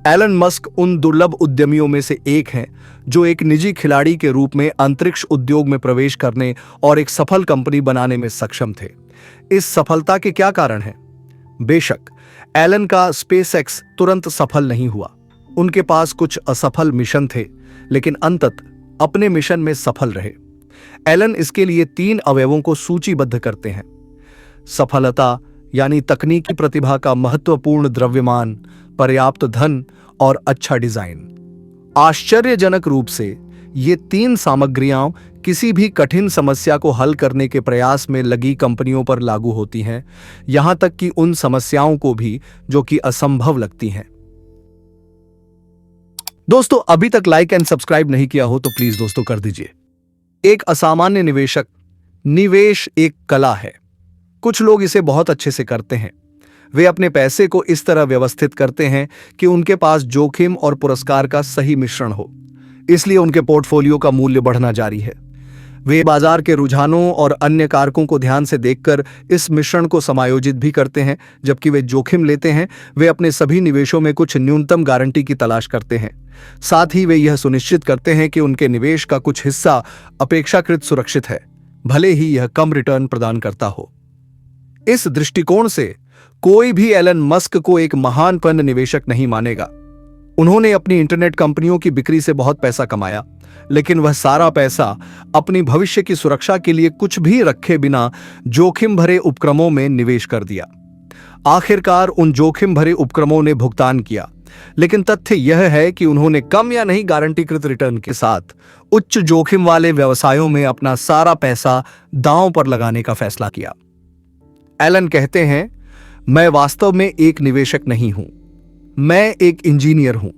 एलन मस्क उन दुर्लभ उद्यमियों में से एक हैं जो एक निजी खिलाड़ी के रूप में अंतरिक्ष उद्योग में प्रवेश करने और एक सफल कंपनी बनाने में सक्षम थे। इस सफलता के क्या कारण हैं? बेशक एलन का स्पेसएक्स तुरंत सफल नहीं हुआ। उनके पास कुछ असफल मिशन थे, लेकिन अंततः अपने मिशन में सफल रहे। एलन इसके लिए 3 अवयवों को सूचीबद्ध करते हैं: सफलता यानी तकनीकी प्रतिभा का महत्वपूर्ण द्रव्यमान, पर्याप्त धन और अच्छा डिजाइन। आश्चर्यजनक रूप से ये 3 सामग्रियां किसी भी कठिन समस्या को हल करने के प्रयास में लगी कंपनियों पर लागू होती हैं, यहां तक कि उन समस्याओं को भी जो कि असंभव लगती हैं। दोस्तों, अभी तक लाइक एंड सब्सक्राइब नहीं किया हो तो प्लीज दोस्तों कर दीजिए। एक असामान्य निवेशक। निवेश एक कला है। कुछ लोग इसे बहुत अच्छे से करते हैं। वे अपने पैसे को इस तरह व्यवस्थित करते हैं कि उनके पास जोखिम और पुरस्कार का सही मिश्रण हो, इसलिए उनके पोर्टफोलियो का मूल्य बढ़ना जारी है। वे बाजार के रुझानों और अन्य कारकों को ध्यान से देखकर इस मिश्रण को समायोजित भी करते हैं। जबकि वे जोखिम लेते हैं, वे अपने सभी निवेशों में कुछ न्यूनतम गारंटी की तलाश करते हैं। साथ ही वे यह सुनिश्चित करते हैं कि उनके निवेश का कुछ हिस्सा अपेक्षाकृत सुरक्षित है, भले ही यह कम रिटर्न प्रदान करता हो। इस दृष्टिकोण से कोई भी एलन मस्क को एक महान फंड निवेशक नहीं मानेगा। उन्होंने अपनी इंटरनेट कंपनियों की बिक्री से बहुत पैसा कमाया, लेकिन वह सारा पैसा अपनी भविष्य की सुरक्षा के लिए कुछ भी रखे बिना जोखिम भरे उपक्रमों में निवेश कर दिया। आखिरकार उन जोखिम भरे उपक्रमों ने भुगतान किया, लेकिन तथ्य यह है कि उन्होंने कम या नहीं गारंटीकृत रिटर्न के साथ उच्च जोखिम वाले व्यवसायों में अपना सारा पैसा दांव पर लगाने का फैसला किया। एलन कहते हैं, मैं वास्तव में एक निवेशक नहीं हूं, मैं एक इंजीनियर हूं।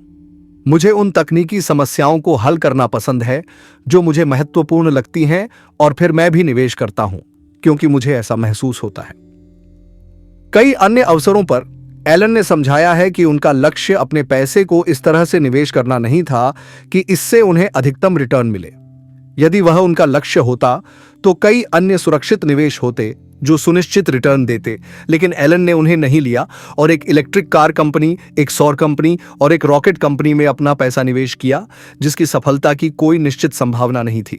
मुझे उन तकनीकी समस्याओं को हल करना पसंद है जो मुझे महत्वपूर्ण लगती हैं, और फिर मैं भी निवेश करता हूं क्योंकि मुझे ऐसा महसूस होता है। कई अन्य अवसरों पर एलन ने समझाया है कि उनका लक्ष्य अपने पैसे को इस तरह से निवेश करना नहीं था कि इससे उन्हें अधिकतम रिटर्न मिले। यदि वह उनका लक्ष्य होता तो कई अन्य सुरक्षित निवेश होते जो सुनिश्चित रिटर्न देते, लेकिन एलन ने उन्हें नहीं लिया और एक इलेक्ट्रिक कार कंपनी, एक सौर कंपनी और एक रॉकेट कंपनी में अपना पैसा निवेश किया, जिसकी सफलता की कोई निश्चित संभावना नहीं थी।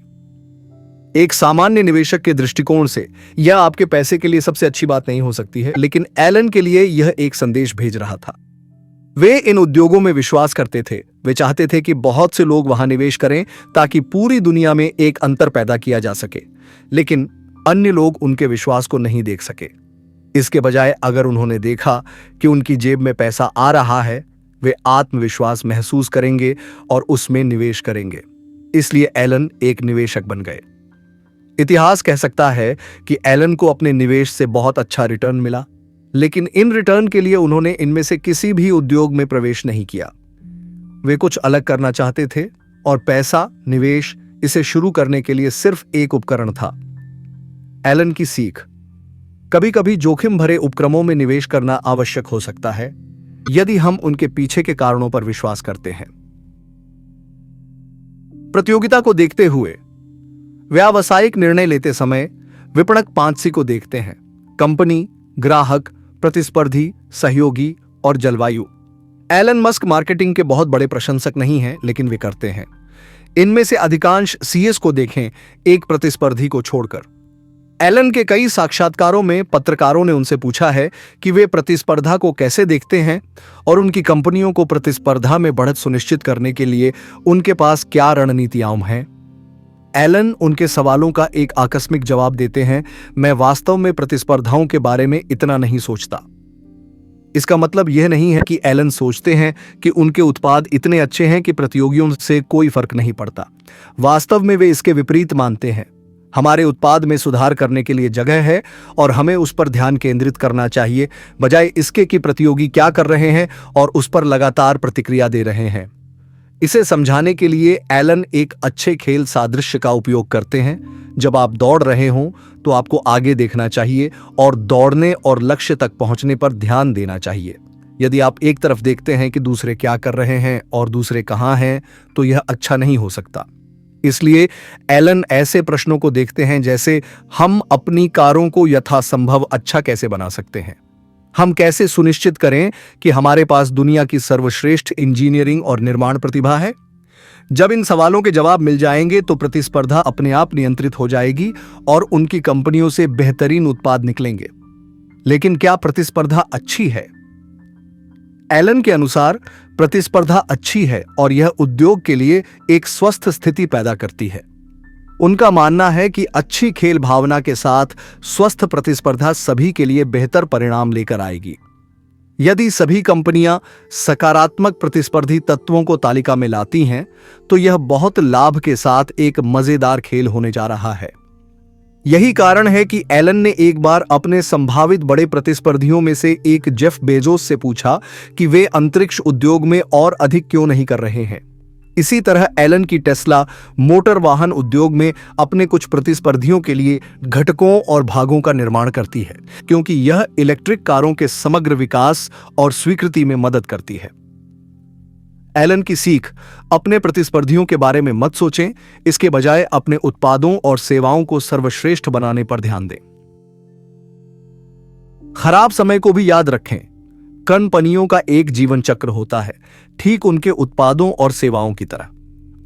एक सामान्य निवेशक के दृष्टिकोण से यह आपके पैसे के लिए सबसे अच्छी बात नहीं हो सकती है, लेकिन एलन के लिए यह एक संदेश भेज रहा था। वे इन उद्योगों में विश्वास करते थे। वे चाहते थे कि बहुत से लोग वहां निवेश करें ताकि पूरी दुनिया में एक अंतर पैदा किया जा सके, लेकिन अन्य लोग उनके विश्वास को नहीं देख सके। इसके बजाय अगर उन्होंने देखा कि उनकी जेब में पैसा आ रहा है, वे आत्मविश्वास महसूस करेंगे और उसमें निवेश करेंगे। इसलिए एलन एक निवेशक बन गए। इतिहास कह सकता है कि एलन को अपने निवेश से बहुत अच्छा रिटर्न मिला, लेकिन इन रिटर्न के लिए उन्होंने इनमें से किसी भी उद्योग में प्रवेश नहीं किया। वे कुछ अलग करना चाहते थे और पैसा, निवेश, इसे शुरू करने के लिए सिर्फ एक उपकरण था। एलन की सीख: कभी कभी जोखिम भरे उपक्रमों में निवेश करना आवश्यक हो सकता है यदि हम उनके पीछे के कारणों पर विश्वास करते हैं। प्रतियोगिता को देखते हुए व्यावसायिक निर्णय लेते समय विपणक 5C को देखते हैं: कंपनी, ग्राहक, प्रतिस्पर्धी, सहयोगी और जलवायु। एलन मस्क मार्केटिंग के बहुत बड़े प्रशंसक नहीं हैं, लेकिन वे करते हैं। इनमें से अधिकांश CS को देखें, एक प्रतिस्पर्धी को छोड़कर। एलन के कई साक्षात्कारों में पत्रकारों ने उनसे पूछा है कि वे प्रतिस्पर्धा को कैसे देखते हैं और उनकी कंपनियों को प्रतिस्पर्धा में बढ़त सुनिश्चित करने के लिए उनके पास क्या रणनीतियां हैं। एलन उनके सवालों का एक आकस्मिक जवाब देते हैं: मैं वास्तव में प्रतिस्पर्धाओं के बारे में इतना नहीं सोचता। इसका मतलब यह नहीं है कि एलन सोचते हैं कि उनके उत्पाद इतने अच्छे हैं कि प्रतियोगियों से कोई फर्क नहीं पड़ता। वास्तव में वे इसके विपरीत मानते हैं। हमारे उत्पाद में सुधार करने के लिए जगह है और हमें उस पर ध्यान केंद्रित करना चाहिए, बजाय इसके कि प्रतियोगी क्या कर रहे हैं और उस पर लगातार प्रतिक्रिया दे रहे हैं। इसे समझाने के लिए एलन एक अच्छे खेल सादृश्य का उपयोग करते हैं। जब आप दौड़ रहे हों तो आपको आगे देखना चाहिए और दौड़ने और लक्ष्य तक पहुंचने पर ध्यान देना चाहिए। यदि आप एक तरफ देखते हैं कि दूसरे क्या कर रहे हैं और दूसरे कहां हैं, तो यह अच्छा नहीं हो सकता। इसलिए एलन ऐसे प्रश्नों को देखते हैं जैसे: हम अपनी कारों को यथासंभव अच्छा कैसे बना सकते हैं? हम कैसे सुनिश्चित करें कि हमारे पास दुनिया की सर्वश्रेष्ठ इंजीनियरिंग और निर्माण प्रतिभा है? जब इन सवालों के जवाब मिल जाएंगे तो प्रतिस्पर्धा अपने आप नियंत्रित हो जाएगी और उनकी कंपनियों से बेहतरीन उत्पाद निकलेंगे। लेकिन क्या प्रतिस्पर्धा अच्छी है? एलन के अनुसार प्रतिस्पर्धा अच्छी है और यह उद्योग के लिए एक स्वस्थ स्थिति पैदा करती है। उनका मानना है कि अच्छी खेल भावना के साथ स्वस्थ प्रतिस्पर्धा सभी के लिए बेहतर परिणाम लेकर आएगी। यदि सभी कंपनियां सकारात्मक प्रतिस्पर्धी तत्वों को तालिका में लाती हैं, तो यह बहुत लाभ के साथ एक मजेदार खेल होने जा रहा है। यही कारण है कि एलन ने एक बार अपने संभावित बड़े प्रतिस्पर्धियों में से एक जेफ बेजोस से पूछा कि वे अंतरिक्ष उद्योग में और अधिक क्यों नहीं कर रहे हैं। इसी तरह एलन की टेस्ला मोटर वाहन उद्योग में अपने कुछ प्रतिस्पर्धियों के लिए घटकों और भागों का निर्माण करती है, क्योंकि यह इलेक्ट्रिक कारों के समग्र विकास और स्वीकृति में मदद करती है। एलन की सीख, अपने प्रतिस्पर्धियों के बारे में मत सोचें, इसके बजाय अपने उत्पादों और सेवाओं को सर्वश्रेष्ठ बनाने पर ध्यान दें। खराब समय को भी याद रखें। कंपनियों का एक जीवन चक्र होता है, ठीक उनके उत्पादों और सेवाओं की तरह।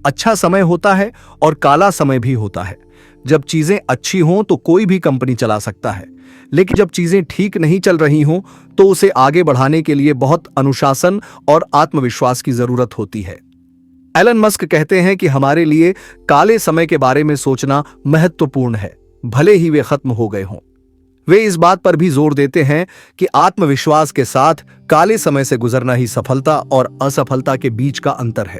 अच्छा समय होता है और काला समय भी होता है। जब चीजें अच्छी हों तो कोई भी कंपनी चला सकता है, लेकिन जब चीजें ठीक नहीं चल रही हों तो उसे आगे बढ़ाने के लिए बहुत अनुशासन और आत्मविश्वास की जरूरत होती है। एलन मस्क कहते हैं कि हमारे लिए काले समय के बारे में सोचना महत्वपूर्ण है, भले ही वे खत्म हो गए हों। वे इस बात पर भी जोर देते हैं कि आत्मविश्वास के साथ काले समय से गुजरना ही सफलता और असफलता के बीच का अंतर है।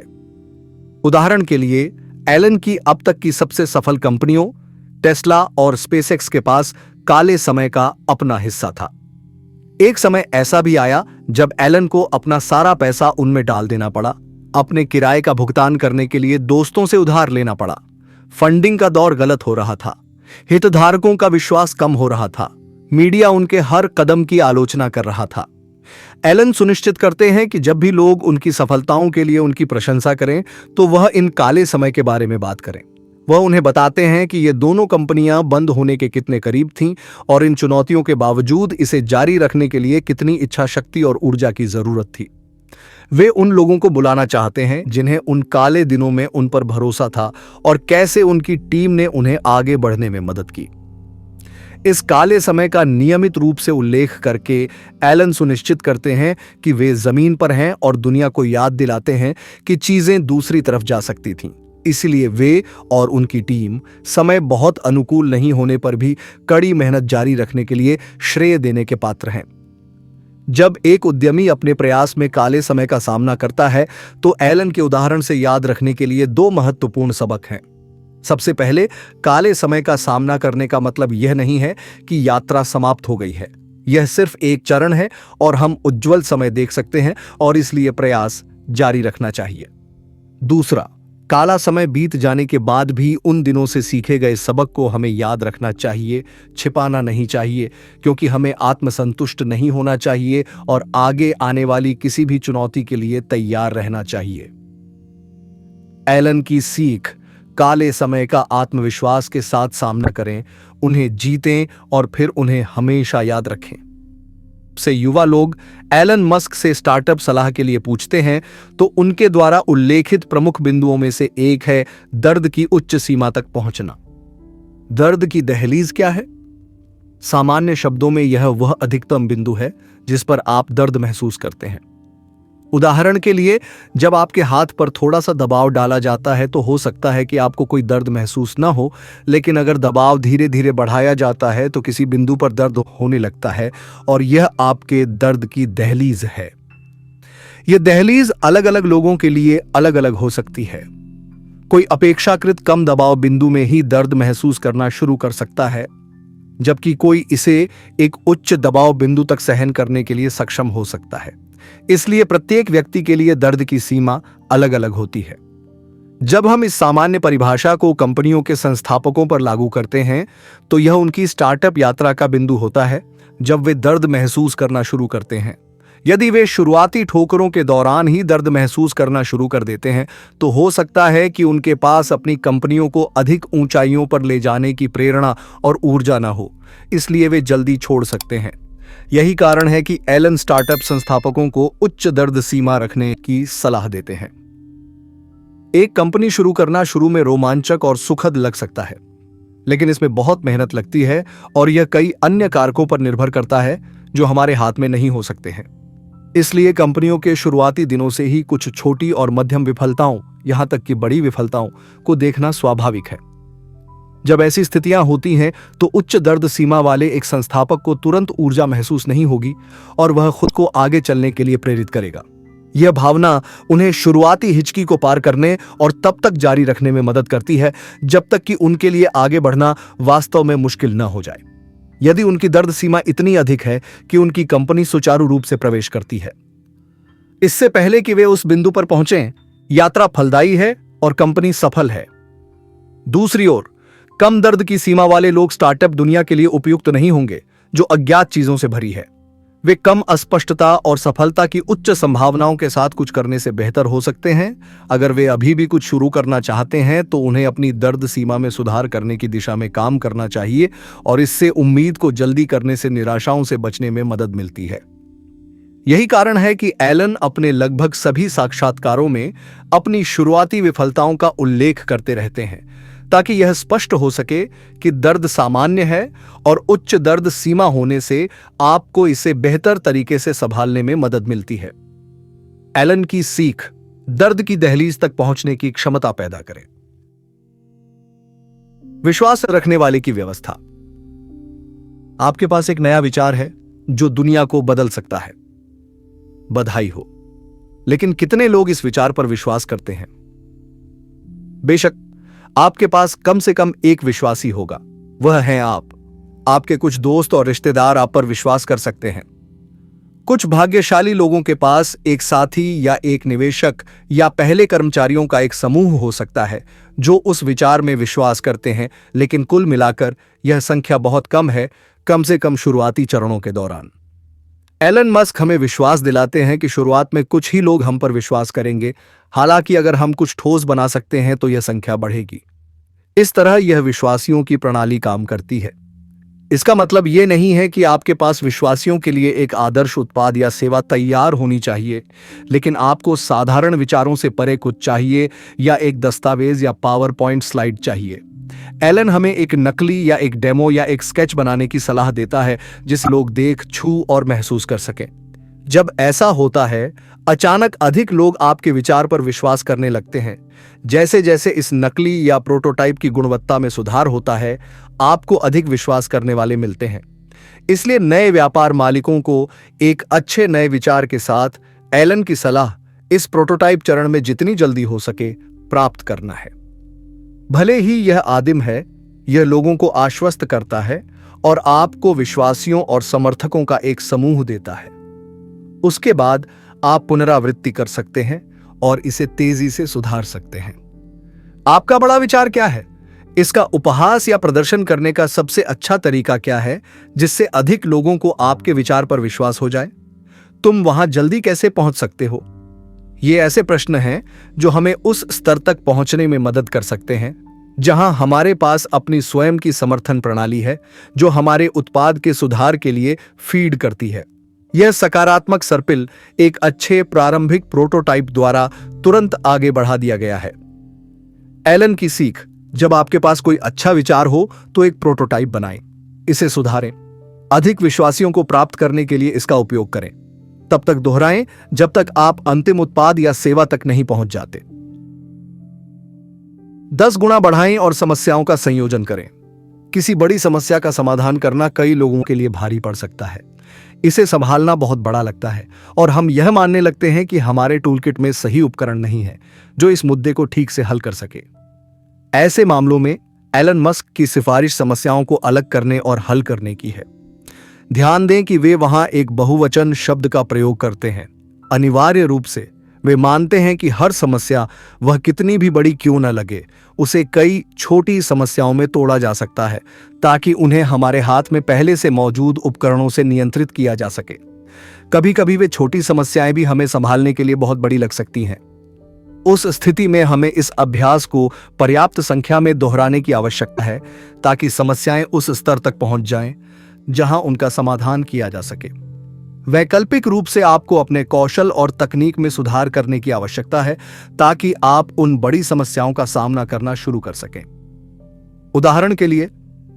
उदाहरण के लिए, एलन की अब तक की सबसे सफल कंपनियों टेस्ला और स्पेसएक्स के पास काले समय का अपना हिस्सा था। एक समय ऐसा भी आया जब एलन को अपना सारा पैसा उनमें डाल देना पड़ा, अपने किराए का भुगतान करने के लिए दोस्तों से उधार लेना पड़ा। फंडिंग का दौर गलत हो रहा था, हितधारकों का विश्वास कम हो रहा था, मीडिया उनके हर कदम की आलोचना कर रहा था। एलन सुनिश्चित करते हैं कि जब भी लोग उनकी सफलताओं के लिए उनकी प्रशंसा करें तो वह इन काले समय के बारे में बात करें। वह उन्हें बताते हैं कि ये दोनों कंपनियां बंद होने के कितने करीब थीं और इन चुनौतियों के बावजूद इसे जारी रखने के लिए कितनी इच्छा शक्ति और ऊर्जा की जरूरत थी। वे उन लोगों को बुलाना चाहते हैं जिन्हें उन काले दिनों में उन पर भरोसा था और कैसे उनकी टीम ने उन्हें आगे बढ़ने में मदद की। इस काले समय का नियमित रूप से उल्लेख करके एलन सुनिश्चित करते हैं कि वे जमीन पर हैं और दुनिया को याद दिलाते हैं कि चीजें दूसरी तरफ जा सकती थीं। इसलिए वे और उनकी टीम समय बहुत अनुकूल नहीं होने पर भी कड़ी मेहनत जारी रखने के लिए श्रेय देने के पात्र हैं। जब एक उद्यमी अपने प्रयास में काले समय का सामना करता है तो एलन के उदाहरण से याद रखने के लिए दो महत्वपूर्ण सबक हैं। सबसे पहले, काले समय का सामना करने का मतलब यह नहीं है कि यात्रा समाप्त हो गई है। यह सिर्फ एक चरण है और हम उज्जवल समय देख सकते हैं और इसलिए प्रयास जारी रखना चाहिए। दूसरा, काला समय बीत जाने के बाद भी उन दिनों से सीखे गए सबक को हमें याद रखना चाहिए, छिपाना नहीं चाहिए, क्योंकि हमें आत्मसंतुष्ट नहीं होना चाहिए और आगे आने वाली किसी भी चुनौती के लिए तैयार रहना चाहिए। एलन की सीख, काले समय का आत्मविश्वास के साथ सामना करें, उन्हें जीतें और फिर उन्हें हमेशा याद रखें। से युवा लोग एलन मस्क से स्टार्टअप सलाह के लिए पूछते हैं तो उनके द्वारा उल्लेखित प्रमुख बिंदुओं में से एक है दर्द की उच्च सीमा तक पहुंचना। दर्द की दहलीज क्या है? सामान्य शब्दों में यह वह अधिकतम बिंदु है जिस पर आप दर्द महसूस करते हैं। उदाहरण के लिए, जब आपके हाथ पर थोड़ा सा दबाव डाला जाता है तो हो सकता है कि आपको कोई दर्द महसूस न हो, लेकिन अगर दबाव धीरे धीरे बढ़ाया जाता है तो किसी बिंदु पर दर्द होने लगता है और यह आपके दर्द की दहलीज है। यह दहलीज अलग अलग लोगों के लिए अलग अलग हो सकती है। कोई अपेक्षाकृत कम दबाव बिंदु में ही दर्द महसूस करना शुरू कर सकता है, जबकि कोई इसे एक उच्च दबाव बिंदु तक सहन करने के लिए सक्षम हो सकता है। इसलिए प्रत्येक व्यक्ति के लिए दर्द की सीमा अलग अलग होती है। जब हम इस सामान्य परिभाषा को कंपनियों के संस्थापकों पर लागू करते हैं तो यह उनकी स्टार्टअप यात्रा का बिंदु होता है जब वे दर्द महसूस करना शुरू करते हैं। यदि वे शुरुआती ठोकरों के दौरान ही दर्द महसूस करना शुरू कर देते हैं तो हो सकता है कि उनके पास अपनी कंपनियों को अधिक ऊंचाइयों पर ले जाने की प्रेरणा और ऊर्जा न हो, इसलिए वे जल्दी छोड़ सकते हैं। यही कारण है कि एलन स्टार्टअप संस्थापकों को उच्च दर्द सीमा रखने की सलाह देते हैं। एक कंपनी शुरू करना शुरू में रोमांचक और सुखद लग सकता है, लेकिन इसमें बहुत मेहनत लगती है और यह कई अन्य कारकों पर निर्भर करता है जो हमारे हाथ में नहीं हो सकते हैं। इसलिए कंपनियों के शुरुआती दिनों से ही कुछ छोटी और मध्यम विफलताओं, यहां तक कि बड़ी विफलताओं को देखना स्वाभाविक है। जब ऐसी स्थितियां होती हैं तो उच्च दर्द सीमा वाले एक संस्थापक को तुरंत ऊर्जा महसूस नहीं होगी और वह खुद को आगे चलने के लिए प्रेरित करेगा। यह भावना उन्हें शुरुआती हिचकी को पार करने और तब तक जारी रखने में मदद करती है जब तक कि उनके लिए आगे बढ़ना वास्तव में मुश्किल न हो जाए। यदि उनकी दर्द सीमा इतनी अधिक है कि उनकी कंपनी सुचारू रूप से प्रवेश करती है, इससे पहले कि वे उस बिंदु पर पहुंचें, यात्रा फलदायी है और कंपनी सफल है। दूसरी ओर, कम दर्द की सीमा वाले लोग स्टार्टअप दुनिया के लिए उपयुक्त नहीं होंगे, जो अज्ञात चीजों से भरी है। वे कम अस्पष्टता और सफलता की उच्च संभावनाओं के साथ कुछ करने से बेहतर हो सकते हैं। अगर वे अभी भी कुछ शुरू करना चाहते हैं तो उन्हें अपनी दर्द सीमा में सुधार करने की दिशा में काम करना चाहिए, और इससे उम्मीद को जल्दी करने से निराशाओं से बचने में मदद मिलती है। यही कारण है कि एलन अपने लगभग सभी साक्षात्कारों में अपनी शुरुआती विफलताओं का उल्लेख करते रहते हैं, ताकि यह स्पष्ट हो सके कि दर्द सामान्य है और उच्च दर्द सीमा होने से आपको इसे बेहतर तरीके से संभालने में मदद मिलती है। एलन की सीख: दर्द की दहलीज तक पहुंचने की क्षमता पैदा करें। विश्वास रखने वाले की व्यवस्था। आपके पास एक नया विचार है जो दुनिया को बदल सकता है। बधाई हो, लेकिन कितने लोग इस विचार पर विश्वास करते हैं? बेशक आपके पास कम से कम एक विश्वासी होगा, वह है आप। आपके कुछ दोस्त और रिश्तेदार आप पर विश्वास कर सकते हैं। कुछ भाग्यशाली लोगों के पास एक साथी या एक निवेशक या पहले कर्मचारियों का एक समूह हो सकता है जो उस विचार में विश्वास करते हैं, लेकिन कुल मिलाकर यह संख्या बहुत कम है, कम से कम शुरुआती चरणों के दौरान। एलन मस्क हमें विश्वास दिलाते हैं कि शुरुआत में कुछ ही लोग हम पर विश्वास करेंगे, हालांकि अगर हम कुछ ठोस बना सकते हैं तो यह संख्या बढ़ेगी। इस तरह यह विश्वासियों की प्रणाली काम करती है। इसका मतलब यह नहीं है कि आपके पास विश्वासियों के लिए एक आदर्श उत्पाद या सेवा तैयार होनी चाहिए, लेकिन आपको साधारण विचारों से परे कुछ चाहिए, या एक दस्तावेज या पावर पॉइंट स्लाइड चाहिए। एलन हमें एक नकली या एक डेमो या एक स्केच बनाने की सलाह देता है जिसे लोग देख, छू और महसूस कर सकें। जब ऐसा होता है, अचानक अधिक लोग आपके विचार पर विश्वास करने लगते हैं। जैसे जैसे इस नकली या प्रोटोटाइप की गुणवत्ता में सुधार होता है, आपको अधिक विश्वास करने वाले मिलते हैं। इसलिए नए व्यापार मालिकों को एक अच्छे नए विचार के साथ एलन की सलाह इस प्रोटोटाइप चरण में जितनी जल्दी हो सके प्राप्त करना है। भले ही यह आदिम है, यह लोगों को आश्वस्त करता है और आपको विश्वासियों और समर्थकों का एक समूह देता है। उसके बाद आप पुनरावृत्ति कर सकते हैं और इसे तेजी से सुधार सकते हैं। आपका बड़ा विचार क्या है? इसका उपहास या प्रदर्शन करने का सबसे अच्छा तरीका क्या है जिससे अधिक लोगों को आपके विचार पर विश्वास हो जाए? तुम वहां जल्दी कैसे पहुंच सकते हो? ये ऐसे प्रश्न हैं जो हमें उस स्तर तक पहुंचने में मदद कर सकते हैं जहां हमारे पास अपनी स्वयं की समर्थन प्रणाली है जो हमारे उत्पाद के सुधार के लिए फीड करती है। यह सकारात्मक सर्पिल एक अच्छे प्रारंभिक प्रोटोटाइप द्वारा तुरंत आगे बढ़ा दिया गया है। एलन की सीख: जब आपके पास कोई अच्छा विचार हो तो एक प्रोटोटाइप बनाएं, इसे सुधारें, अधिक विश्वासियों को प्राप्त करने के लिए इसका उपयोग करें, तब तक दोहराएं जब तक आप अंतिम उत्पाद या सेवा तक नहीं पहुंच जाते। 10 गुना बढ़ाएं और समस्याओं का संयोजन करें। किसी बड़ी समस्या का समाधान करना कई लोगों के लिए भारी पड़ सकता है। इसे संभालना बहुत बड़ा लगता है और हम यह मानने लगते हैं कि हमारे टूलकिट में सही उपकरण नहीं है जो इस मुद्दे को ठीक से हल कर सके। ऐसे मामलों में एलन मस्क की सिफारिश समस्याओं को अलग करने और हल करने की है। ध्यान दें कि वे वहां एक बहुवचन शब्द का प्रयोग करते हैं। अनिवार्य रूप से वे मानते हैं कि हर समस्या, वह कितनी भी बड़ी क्यों न लगे, उसे कई छोटी समस्याओं में तोड़ा जा सकता है ताकि उन्हें हमारे हाथ में पहले से मौजूद उपकरणों से नियंत्रित किया जा सके। कभी कभी वे छोटी समस्याएं भी हमें संभालने के लिए बहुत बड़ी लग सकती हैं। उस स्थिति में हमें इस अभ्यास को पर्याप्त संख्या में दोहराने की आवश्यकता है ताकि समस्याएं उस स्तर तक पहुंच जाएं जहां उनका समाधान किया जा सके। वैकल्पिक रूप से आपको अपने कौशल और तकनीक में सुधार करने की आवश्यकता है ताकि आप उन बड़ी समस्याओं का सामना करना शुरू कर सकें। उदाहरण के लिए,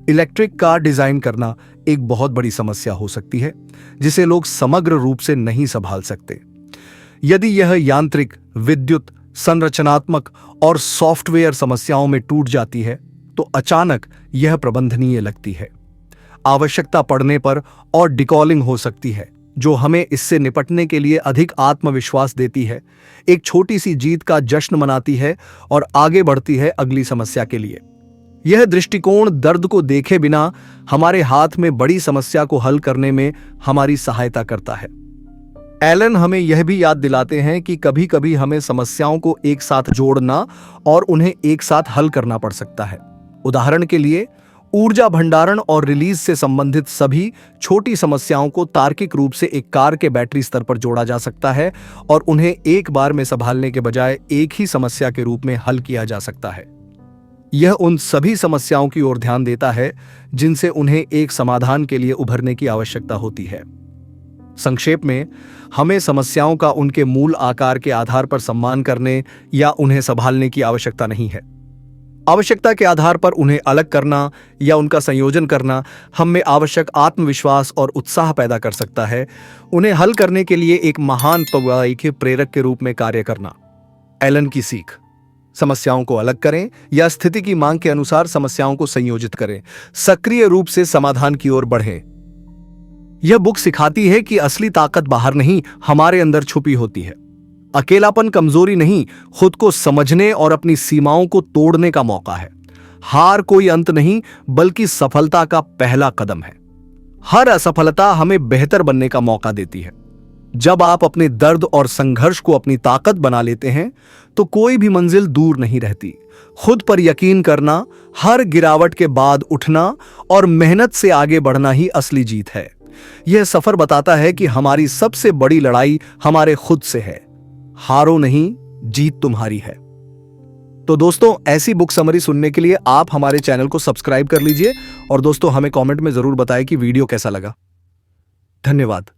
इलेक्ट्रिक कार डिजाइन करना एक बहुत बड़ी समस्या हो सकती है जिसे लोग समग्र रूप से नहीं संभाल सकते। यदि यह यांत्रिक, विद्युत, संरचनात्मक और सॉफ्टवेयर समस्याओं में टूट जाती है तो अचानक यह प्रबंधनीय लगती है। आवश्यकता पड़ने पर और डिकॉलिंग हो सकती है जो हमें इससे निपटने के लिए अधिक आत्मविश्वास देती है, एक छोटी सी जीत का जश्न मनाती है और आगे बढ़ती है अगली समस्या के लिए। यह दृष्टिकोण दर्द को देखे बिना हमारे हाथ में बड़ी समस्या को हल करने में हमारी सहायता करता है। एलन हमें यह भी याद दिलाते हैं कि कभी कभी हमें समस्याओं को एक साथ जोड़ना और उन्हें एक साथ हल करना पड़ सकता है। उदाहरण के लिए, ऊर्जा भंडारण और रिलीज से संबंधित सभी छोटी समस्याओं को तार्किक रूप से एक कार के बैटरी स्तर पर जोड़ा जा सकता है और उन्हें एक बार में संभालने के बजाय एक ही समस्या के रूप में हल किया जा सकता है। यह उन सभी समस्याओं की ओर ध्यान देता है जिनसे उन्हें एक समाधान के लिए उभरने की आवश्यकता होती है। संक्षेप में, हमें समस्याओं का उनके मूल आकार के आधार पर सम्मान करने या उन्हें संभालने की आवश्यकता नहीं है। आवश्यकता के आधार पर उन्हें अलग करना या उनका संयोजन करना हम में आवश्यक आत्मविश्वास और उत्साह पैदा कर सकता है, उन्हें हल करने के लिए एक महान के प्रेरक के रूप में कार्य करना। एलन की सीख: समस्याओं को अलग करें या स्थिति की मांग के अनुसार समस्याओं को संयोजित करें, सक्रिय रूप से समाधान की ओर बढ़ें। यह बुक सिखाती है कि असली ताकत बाहर नहीं, हमारे अंदर छुपी होती है। अकेलापन कमजोरी नहीं, खुद को समझने और अपनी सीमाओं को तोड़ने का मौका है। हार कोई अंत नहीं, बल्कि सफलता का पहला कदम है। हर असफलता हमें बेहतर बनने का मौका देती है। जब आप अपने दर्द और संघर्ष को अपनी ताकत बना लेते हैं, तो कोई भी मंजिल दूर नहीं रहती। खुद पर यकीन करना, हर गिरावट के बाद उठना और मेहनत से आगे बढ़ना ही असली जीत है। यह सफर बताता है कि हमारी सबसे बड़ी लड़ाई हमारे खुद से है। हारो नहीं, जीत तुम्हारी है। तो दोस्तों, ऐसी बुक समरी सुनने के लिए आप हमारे चैनल को सब्सक्राइब कर लीजिए और दोस्तों, हमें कमेंट में जरूर बताएं कि वीडियो कैसा लगा। धन्यवाद।